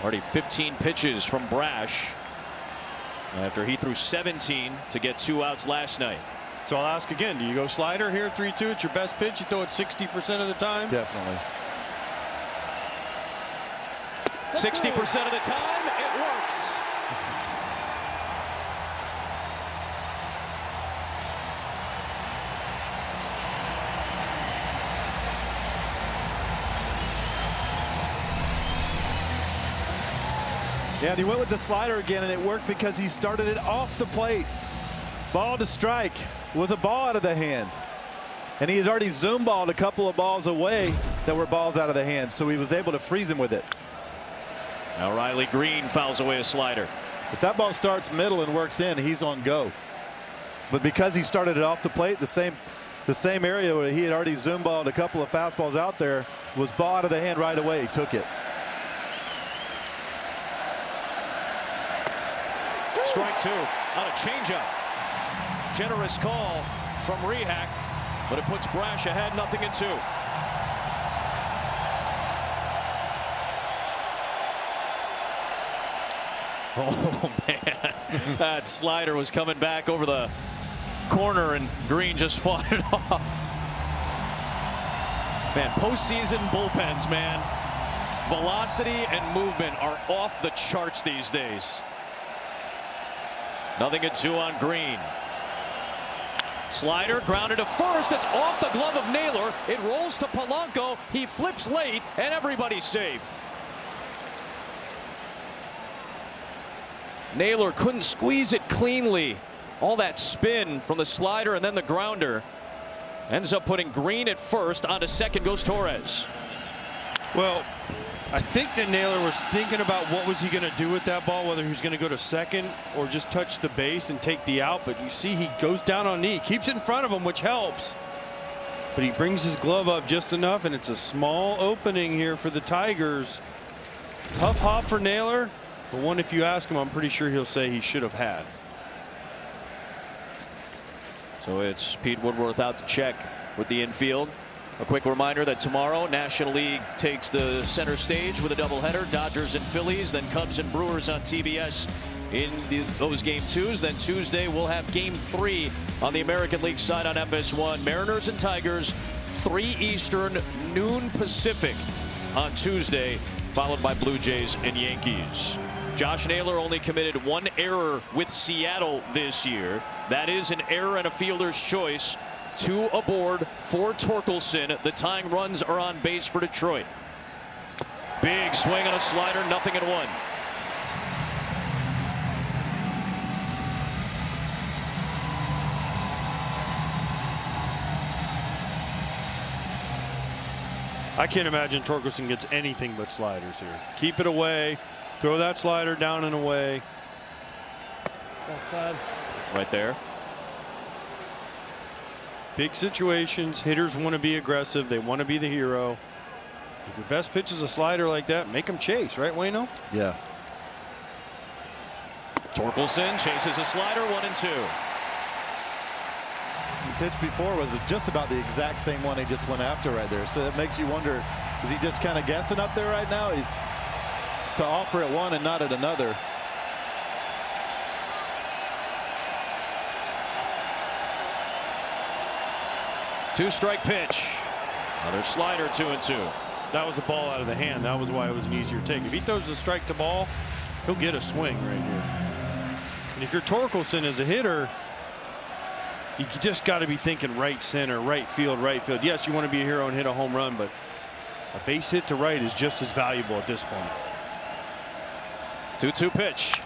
Already 15 pitches from Brash after he threw 17 to get 2 outs last night. So I'll ask again, do you go slider here 3-2? It's your best pitch. You throw it 60% of the time? Definitely. 60% of the time, it works. Yeah, and he went with the slider again, and it worked because he started it off the plate. Ball to strike was a ball out of the hand. And he had already zoom balled a couple of balls away that were balls out of the hand, so he was able to freeze him with it. Now Riley Green fouls away a slider. If that ball starts middle and works in, he's on go. But because he started it off the plate, the same area where he had already zoom balled a couple of fastballs out there was ball out of the hand right away. He took it. Strike 2 on a changeup. Generous call from Rehak, but it puts Brash ahead 0-2. Oh man, that slider was coming back over the corner, and Green just fought it off. Man, postseason bullpens, man. Velocity and movement are off the charts these days. 0-2 on Green. Slider grounded to first. It's off the glove of Naylor. It rolls to Polanco. He flips late, and everybody's safe. Naylor couldn't squeeze it cleanly. All that spin from the slider and then the grounder ends up putting Green at first. On to second goes Torres. Well, I think that Naylor was thinking about what was he going to do with that ball, whether he was going to go to second or just touch the base and take the out. But you see he goes down on knee, keeps it in front of him, which helps. But he brings his glove up just enough, and it's a small opening here for the Tigers. Tough hop for Naylor, but one, if you ask him, I'm pretty sure he'll say he should have had. So it's Pete Woodworth out to check with the infield. A quick reminder that tomorrow National League takes the center stage with a doubleheader. Dodgers and Phillies, then Cubs and Brewers on TBS in those game twos. Then Tuesday we'll have game 3 on the American League side on FS1. Mariners and Tigers, 3 Eastern, noon Pacific on Tuesday, followed by Blue Jays and Yankees. Josh Naylor only committed 1 error with Seattle this year. That is an error and a fielder's choice. 2 aboard for Torkelson. The tying runs are on base for Detroit. Big swing on a slider, 0-1. I can't imagine Torkelson gets anything but sliders here. Keep it away. Throw that slider down and away. Right there. Big situations. Hitters want to be aggressive. They want to be the hero. If your best pitch is a slider like that, make them chase, right, Wayno? Yeah. Torkelson chases a slider, 1-2. The pitch before was just about the exact same one he just went after right there. So it makes you wonder, is he just kind of guessing up there right now? He's to offer at one and not at another. Two-strike pitch. Another slider, 2-2. That was a ball out of the hand. That was why it was an easier take. If he throws the strike to ball, he'll get a swing right here. And if you're Torkelson as a hitter, you just got to be thinking right center, right field, right field. Yes, you want to be a hero and hit a home run, but a base hit to right is just as valuable at this point. 2-2 pitch.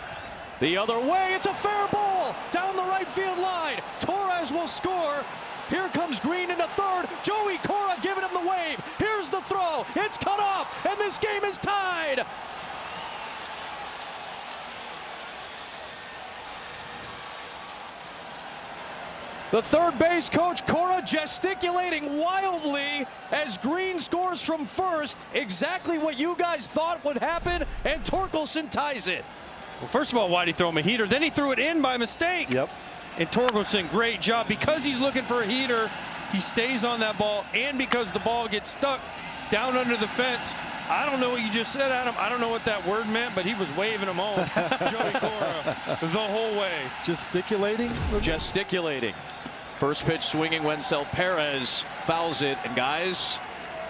The other way. It's a fair ball down the right field line. Torres will score. Here comes Green into third. Joey Cora giving him the wave. Here's the throw. It's cut off, and this game is tied. The third base coach, Cora, gesticulating wildly as Green scores from first. Exactly what you guys thought would happen, and Torkelson ties it. Well, first of all, why'd he throw him a heater? Then he threw it in by mistake. Yep. And Torkelson, great job. Because he's looking for a heater, he stays on that ball, and because the ball gets stuck down under the fence. I don't know what you just said, Adam. I don't know what that word meant, but he was waving him home. Joey Cora the whole way. Gesticulating? Gesticulating. First pitch swinging Wencel Perez fouls it. And guys,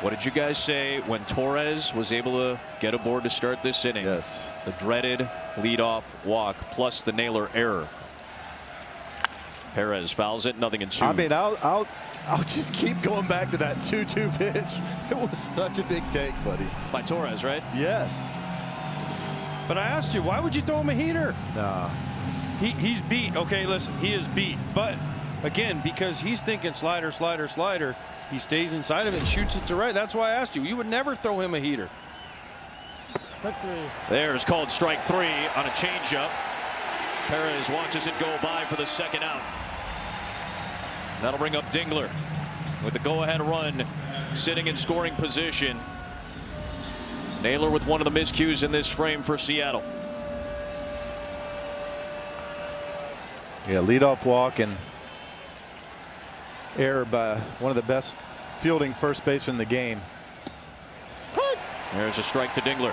what did you guys say when Torres was able to get aboard to start this inning? Yes. The dreaded leadoff walk plus the Naylor error. Perez fouls it, 0-2. I mean, I'll just keep going back to that 2-2 pitch. It was such a big take, buddy. By Torres, right? Yes. But I asked you, why would you throw him a heater? Nah. He's beat. Okay, listen, he is beat. But again, because he's thinking slider, slider, slider, he stays inside of it and shoots it to right. That's why I asked you. You would never throw him a heater. There's called strike 3 on a changeup. Perez watches it go by for the second out. That'll bring up Dingler with the go-ahead run sitting in scoring position. Naylor with one of the miscues in this frame for Seattle. Yeah, leadoff walk and error by one of the best fielding first basemen in the game. There's a strike to Dingler.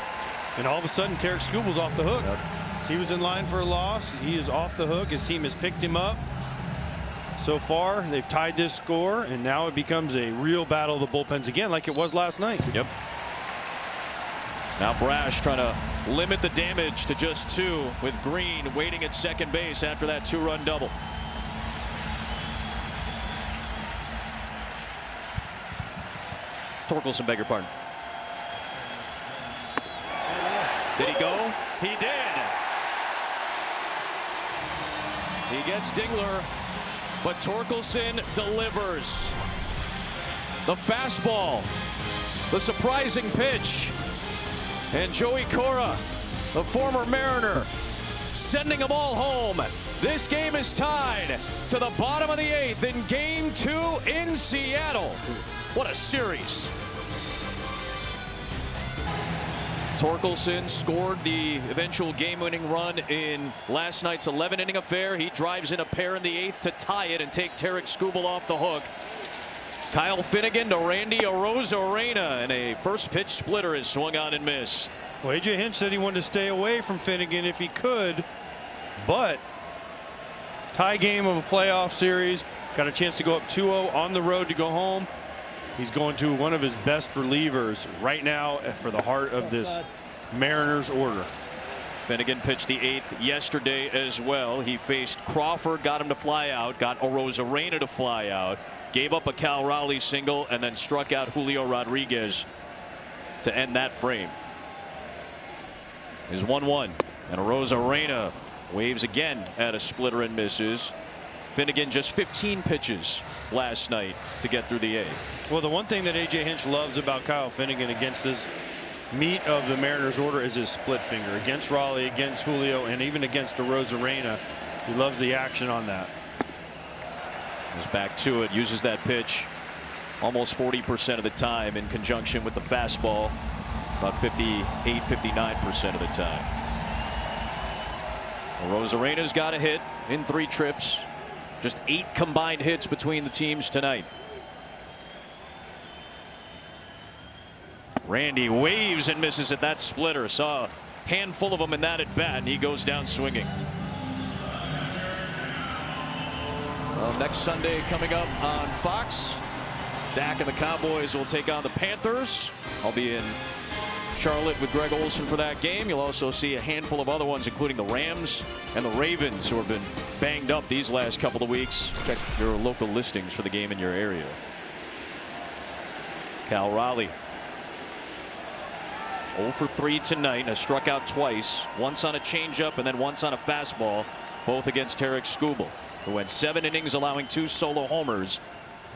And all of a sudden, Tarek Skubal's off the hook. Yep. He was in line for a loss. He is off the hook. His team has picked him up. So far, they've tied this score, and now it becomes a real battle of the bullpens again, like it was last night. Yep. Now Brash trying to limit the damage to just 2 with Green waiting at second base after that 2-run double. Torkelson, beg your pardon. Did he go? He did. He gets Dingler, but Torkelson delivers. The fastball, the surprising pitch, and Joey Cora, the former Mariner, sending them all home. This game is tied to the bottom of the 8th in Game 2 in Seattle. What a series. Torkelson scored the eventual game-winning run in last night's 11-inning affair. He drives in a pair in the 8th to tie it and take Tarek Skubal off the hook. Kyle Finnegan to Randy Arozarena, and a first pitch splitter is swung on and missed. Well, A.J. Hinch said he wanted to stay away from Finnegan if he could, but tie game of a playoff series, got a chance to go up 2-0 on the road to go home. He's going to one of his best relievers right now for the heart of this Mariners order. Finnegan pitched the 8th yesterday as well. He faced Crawford, got him to fly out, got Arozarena to fly out, gave up a Cal Raleigh single, and then struck out Julio Rodriguez to end that frame. Is 1-1, and Arozarena waves again at a splitter and misses. Finnegan just 15 pitches last night to get through the 8th. Well, the one thing that A.J. Hinch loves about Kyle Finnegan against this meat of the Mariners order is his split finger. Against Raleigh, against Julio, and even against Arozarena, he loves the action on that. Goes back to it, uses that pitch almost 40% of the time in conjunction with the fastball, about 58-59% of the time. Arozarena's got a hit in 3 trips. Just 8 combined hits between the teams tonight. Randy waves and misses at that splitter. Saw a handful of them in that at bat, and he goes down swinging. Well, next Sunday coming up on Fox, Dak and the Cowboys will take on the Panthers. I'll be in Charlotte with Greg Olson for that game. You'll also see a handful of other ones, including the Rams and the Ravens, who have been banged up these last couple of weeks. Check your local listings for the game in your area. Cal Raleigh 0 for 3 tonight, has struck out twice, once on a changeup and then once on a fastball, both against Tarek Skubal, who went 7 innings, allowing 2 solo homers,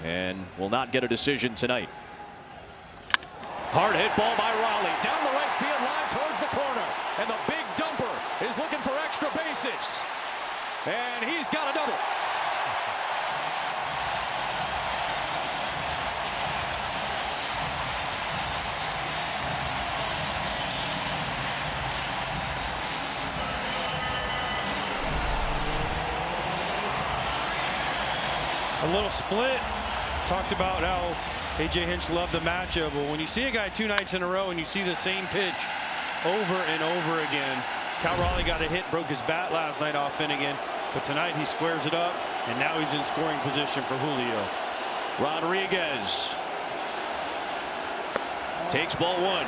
and will not get a decision tonight. Hard hit ball by Raleigh down the right field line towards the corner, and the big dumper is looking for extra bases, and he's got a double. A little split. Talked about how A.J. Hinch loved the matchup, but when you see a guy 2 nights in a row and you see the same pitch over and over again. Cal Raleigh got a hit, broke his bat last night off Finnegan, but tonight he squares it up, and now he's in scoring position for Julio. Rodriguez takes ball 1.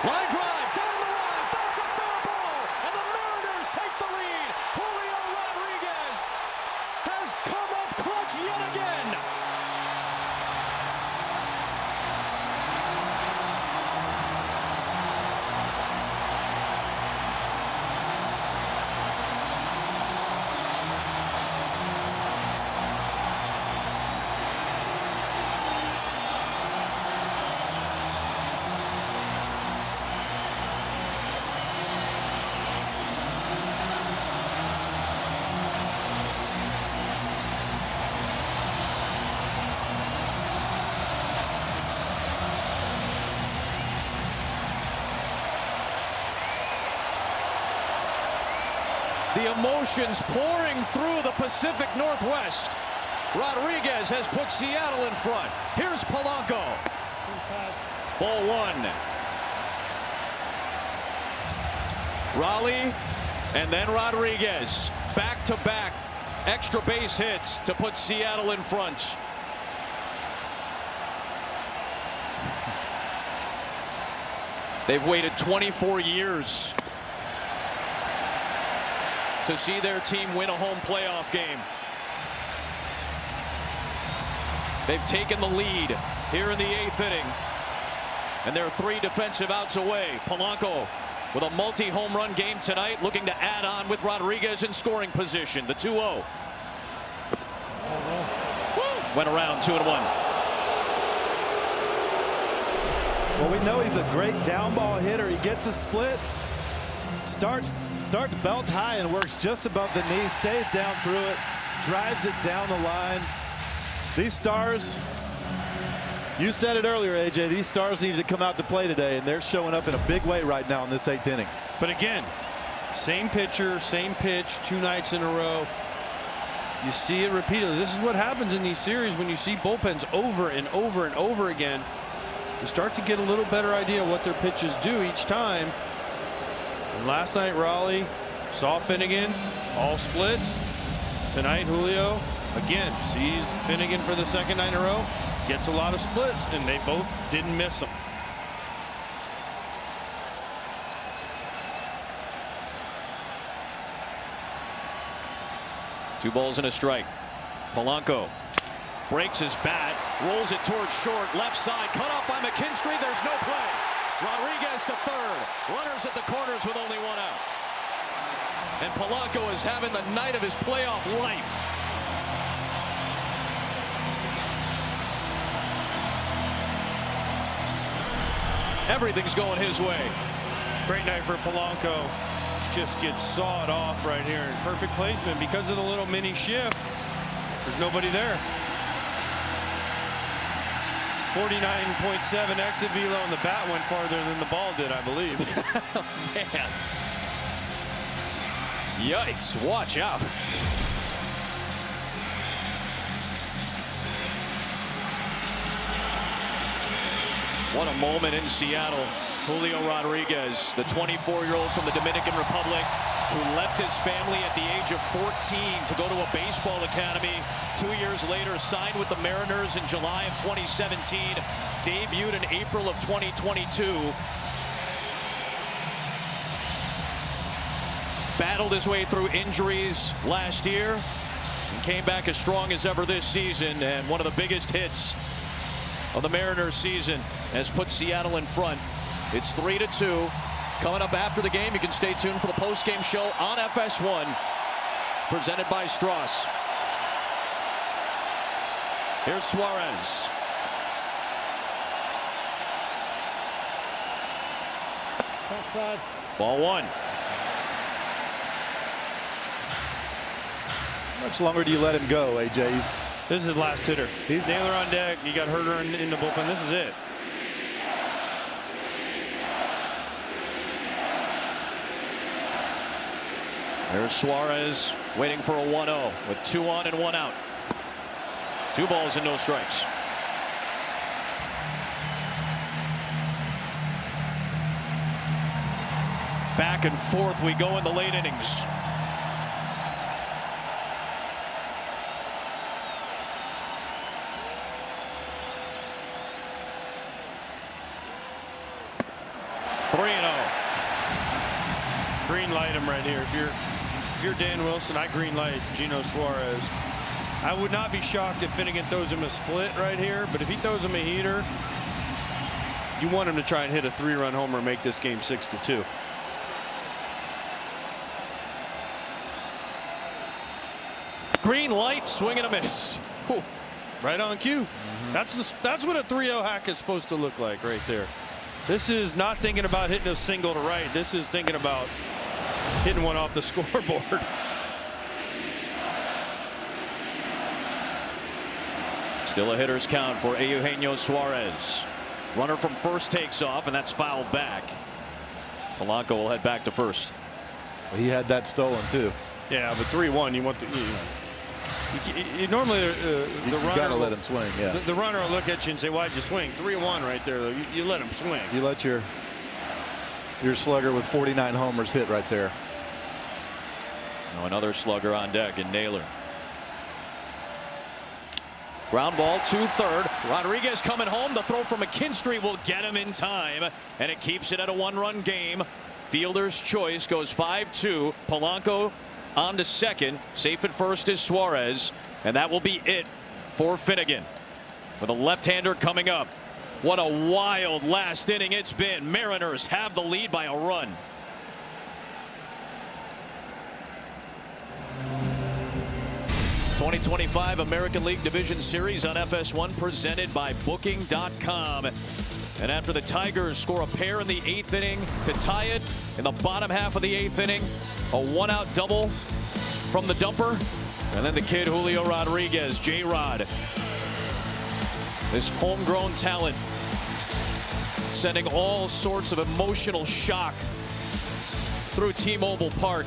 Line drive down the line. That's a foul ball, and the Mariners take the lead. Julio Rodriguez has come up clutch yet again. The emotions pouring through the Pacific Northwest. Rodriguez has put Seattle in front. Here's Polanco. Ball one. Raleigh and then Rodriguez. Back-to-back extra base hits to put Seattle in front. They've waited 24 years to see their team win a home playoff game. They've taken the lead here in the 8th inning, and they're 3 defensive outs away. Polanco with a multi-home run game tonight, looking to add on with Rodriguez in scoring position. The 2-0. Went around 2-1. Well, we know he's a great down ball hitter. He gets a split, starts belt high and works just above the knee, stays down through it, drives it down the line. These Stars, you said it earlier, AJ, these Stars needed to come out to play today, and they're showing up in a big way right now in this 8th inning. But again, same pitcher, same pitch, 2 nights in a row. You see it repeatedly. This is what happens in these series when you see bullpens over and over and over again. You start to get a little better idea what their pitches do each time. And last night, Raleigh saw Finnegan, all splits. Tonight, Julio again sees Finnegan for the 2nd night in a row, gets a lot of splits, and they both didn't miss them. Two balls and a strike. Polanco breaks his bat, rolls it towards short, left side, cut off by McKinstry. There's no play. Rodriguez to third. Runners at the corners with only 1 out. And Polanco is having the night of his playoff life. Everything's going his way. Great night for Polanco. Just gets sawed off right here. Perfect placement because of the little mini shift. There's nobody there. 49.7 exit velo, and the bat went farther than the ball did, I believe. Oh, man. Yikes, watch out. What a moment in Seattle. Julio Rodriguez, the 24-year-old from the Dominican Republic, who left his family at the age of 14 to go to a baseball academy. 2 years later, signed with the Mariners in July of 2017, debuted in April of 2022. Battled his way through injuries last year and came back as strong as ever this season, and one of the biggest hits of the Mariners season has put Seattle in front. It's 3-2. Coming up after the game, you can stay tuned for the post-game show on FS1, presented by Strauss. Here's Suarez. Ball one. How much longer do you let him go, AJ? This is his last hitter. Naylor on deck. You got Herder in the bullpen. This is it. There's Suarez waiting for a 1-0 with 2 on and 1 out. 2 balls and no strikes. Back and forth we go in the late innings. Green light him right here. If you're Dan Wilson, I green light Gino Suarez. I would not be shocked if Finnegan throws him a split right here, but if he throws him a heater, you want him to try and hit a 3-run homer and make this game 6-2. Green light, swing and a miss. Whew. Right on cue. That's what a 3-0 hack is supposed to look like right there. This is not thinking about hitting a single to right. This is thinking about hitting one off the scoreboard. Still a hitter's count for Eugenio Suarez. Runner from first takes off, and that's fouled back. Polanco will head back to first. He had that stolen too. Yeah, but 3-1, you want the you normally the runner got to let him swing. Yeah. The runner will look at you and say, "Why'd you swing?" 3-1 right there. You let him swing. You let your slugger with 49 homers hit right there. Now another slugger on deck in Naylor. Ground ball to third. Rodriguez coming home. The throw from McKinstry will get him in time, and it keeps it at a 1-run game. Fielder's choice goes 5-2. Polanco on to second. Safe at first is Suarez, and that will be it for Finnegan. With a left-hander coming up. What a wild last inning it's been. Mariners have the lead by a run. '25 American League Division Series on FS1 presented by Booking.com. And after the Tigers score a pair in the 8th inning to tie it in the bottom half of the 8th inning, a 1-out double from the dumper, and then the kid Julio Rodriguez, J-Rod. This homegrown talent sending all sorts of emotional shock through T-Mobile Park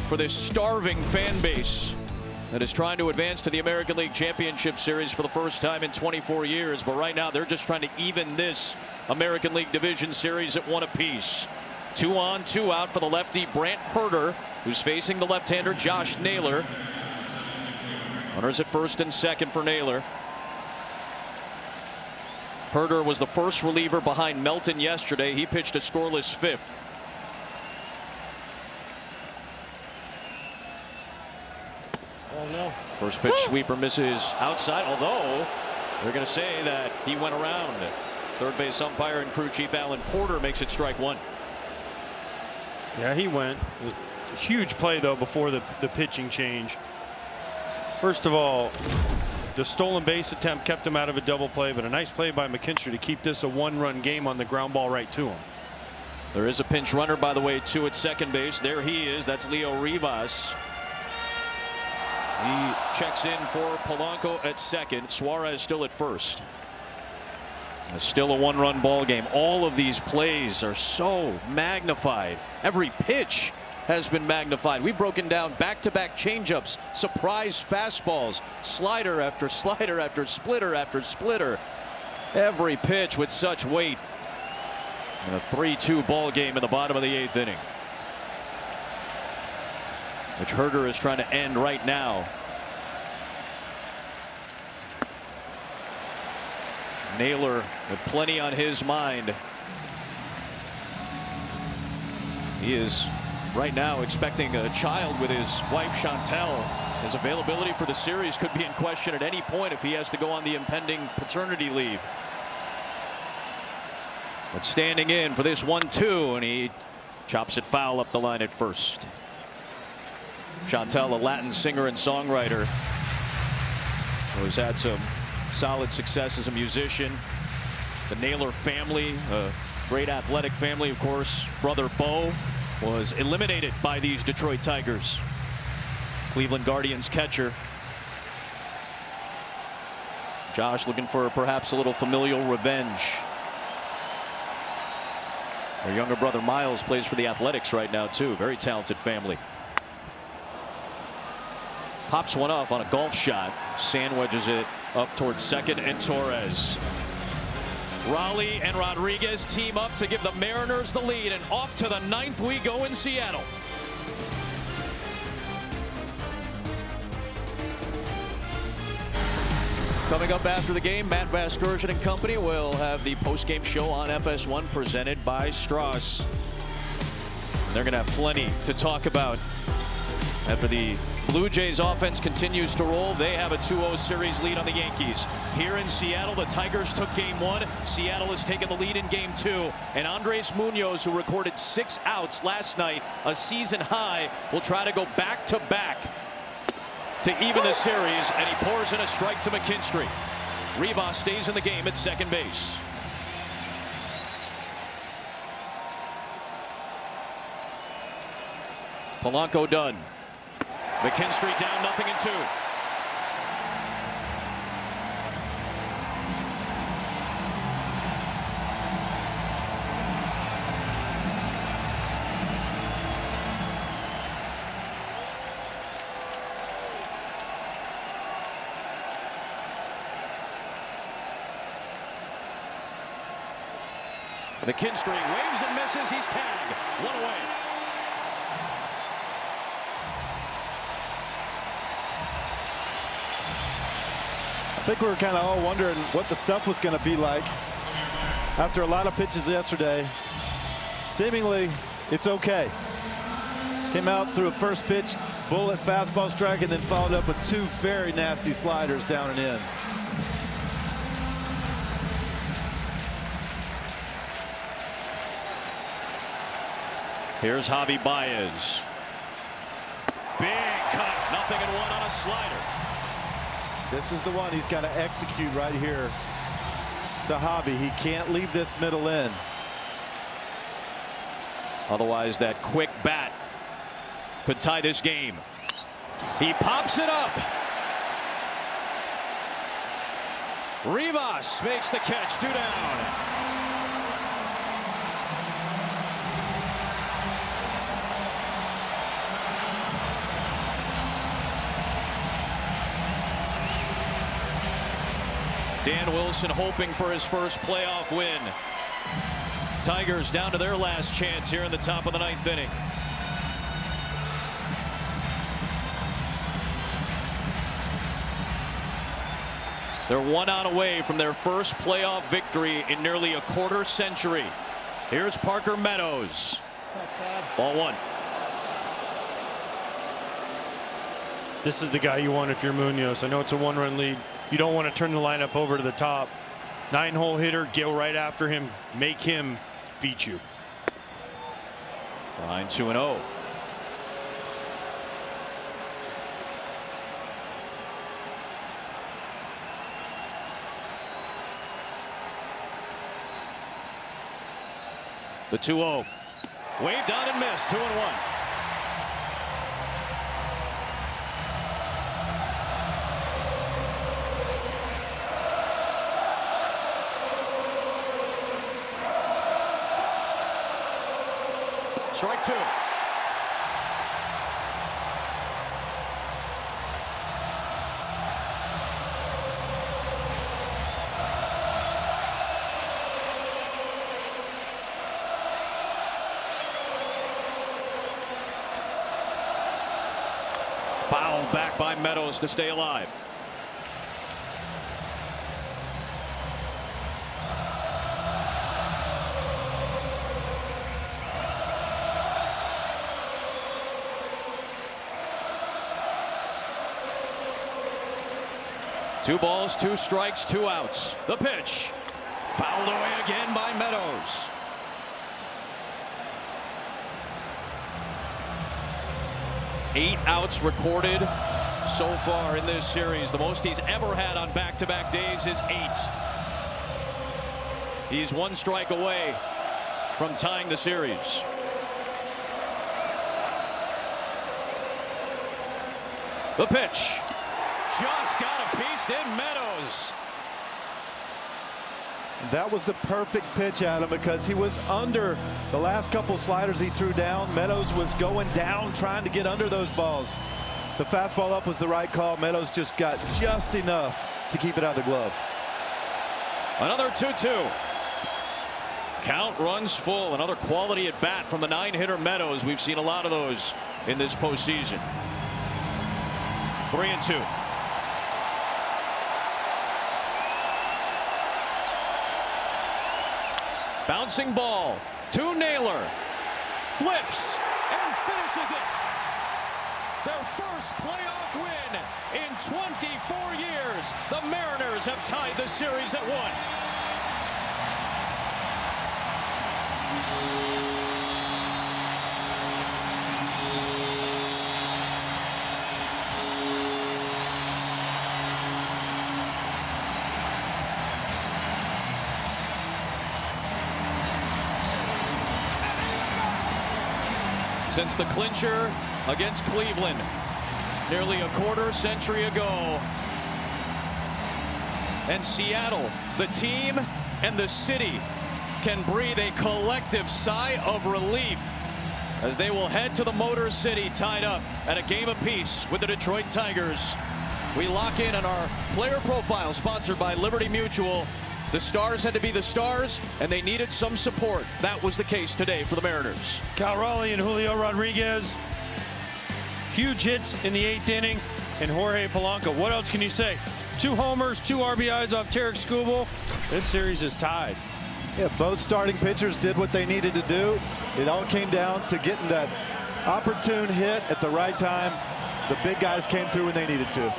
for this starving fan base that is trying to advance to the American League Championship Series for the first time in 24 years. But right now they're just trying to even this American League Division Series at 1 apiece. 2 on, 2 out for the lefty Brant Herter, who's facing the left-hander Josh Naylor. Runners at first and second for Naylor. Herter was the first reliever behind Melton yesterday. He pitched a scoreless 5th. Oh, no. First pitch sweeper misses outside, although they're going to say that he went around. Third base umpire and crew chief Alan Porter makes it strike 1. Yeah, he went. Huge play, though, before the pitching change. First of all, the stolen base attempt kept him out of a double play, but a nice play by McKinstry to keep this a 1-run game on the ground ball right to him. There is a pinch runner, by the way, 2 at second base. There he is. That's Leo Rivas. He checks in for Polanco at second. Suarez still at first. It's still a 1-run ball game. All of these plays are so magnified. Every pitch has been magnified. We've broken down back-to-back changeups, surprise fastballs, slider after slider after splitter after splitter. Every pitch with such weight. And a 3-2 ball game in the bottom of the 8th inning, which Herter is trying to end right now. Naylor with plenty on his mind. He is right now expecting a child with his wife Chantel. His availability for the series could be in question at any point if he has to go on the impending paternity leave. But standing in for this 1-2, and he chops it foul up the line at first. Chantel, a Latin singer and songwriter, who has had some solid success as a musician. The Naylor family, a great athletic family, of course. Brother Bo was eliminated by these Detroit Tigers. Cleveland Guardians catcher. Josh looking for perhaps a little familial revenge. Their younger brother Miles plays for the Athletics right now too. Very talented family. Pops one off on a golf shot. Sandwiches it up towards second, and Torres. Raleigh and Rodriguez team up to give the Mariners the lead, and off to the 9th we go in Seattle. Coming up after the game, Matt Vasgersian and company will have the post-game show on FS1 presented by Strauss. They're going to have plenty to talk about after the Blue Jays offense continues to roll. They have a 2-0 series lead on the Yankees. Here in Seattle, the Tigers took game 1. Seattle has taken the lead in game 2. And Andres Munoz, who recorded 6 outs last night, a season high, will try to go back-to-back to even the series, and he pours in a strike to McKinstry. Rivas stays in the game at second base. Polanco done. McKinstry down 0-2. McKinstry waves and misses. He's tagged. One away. I think we were kind of all wondering what the stuff was going to be like after a lot of pitches yesterday. Seemingly, it's okay. Came out through a first pitch, bullet fastball strike, and then followed up with 2 very nasty sliders down and in. Here's Javi Baez. Big cut. 0-1 on a slider. This is the one he's got to execute right here to Javi. He can't leave this middle in. Otherwise, that quick bat could tie this game. He pops it up. Rivas makes the catch. 2 down. Dan Wilson hoping for his first playoff win. Tigers down to their last chance here in the top of the 9th inning. They're 1 out away from their first playoff victory in nearly a quarter century. Here's Parker Meadows. Ball 1. This is the guy you want if you're Munoz. I know it's a 1-run lead. You don't want to turn the lineup over to the top. 9-hole hitter, go right after him, make him beat you. Behind 2-0. The 2-0. Waved on and missed. 2-1. Strike 2. Fouled back by Meadows to stay alive. Two balls, 2 strikes, 2 outs. The pitch. Fouled away again by Meadows. Eight outs recorded so far in this series. The most he's ever had on back-to-back days is 8. He's 1 strike away from tying the series. The pitch. Just got a piece in Meadows. That was the perfect pitch, Adam, because he was under the last couple sliders he threw down. Meadows was going down, trying to get under those balls. The fastball up was the right call. Meadows just got just enough to keep it out of the glove. Another 2-2. Count runs full. Another quality at bat from the 9-hitter Meadows. We've seen a lot of those in this postseason. 3-2. Bouncing ball to Naylor. Flips and finishes it. Their first playoff win in 24 years. The Mariners have tied the series at 1. Since the clincher against Cleveland nearly a quarter century ago. And Seattle, the team and the city, can breathe a collective sigh of relief as they will head to the Motor City tied up at a game apiece with the Detroit Tigers. We lock in on our player profile sponsored by Liberty Mutual. The stars had to be the stars, and they needed some support. That was the case today for the Mariners. Cal Raleigh and Julio Rodriguez, huge hits in the 8th inning, and Jorge Polanco. What else can you say? 2 homers, 2 RBIs off Tarek Skubal. This series is tied. Yeah, both starting pitchers did what they needed to do. It all came down to getting that opportune hit at the right time. The big guys came through when they needed to.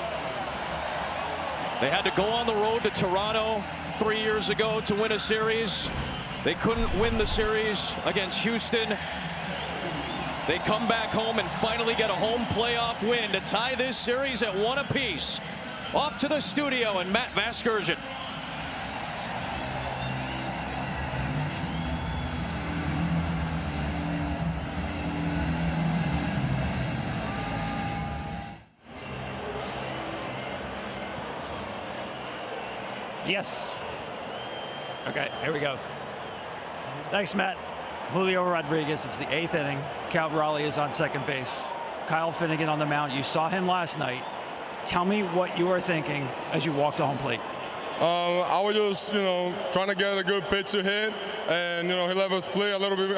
They had to go on the road to Toronto 3 years ago to win a series. They couldn't win the series against Houston. They come back home and finally get a home playoff win to tie this series at 1 apiece. Off to the studio and Matt Vasgersian. Yes. Okay, here we go. Thanks, Matt. Julio Rodriguez, it's the 8th inning. Cal Raleigh is on second base. Kyle Finnegan on the mound. You saw him last night. Tell me what you were thinking as you walked to home plate. I was just, trying to get a good pitch to hit, and, he let us play a little bit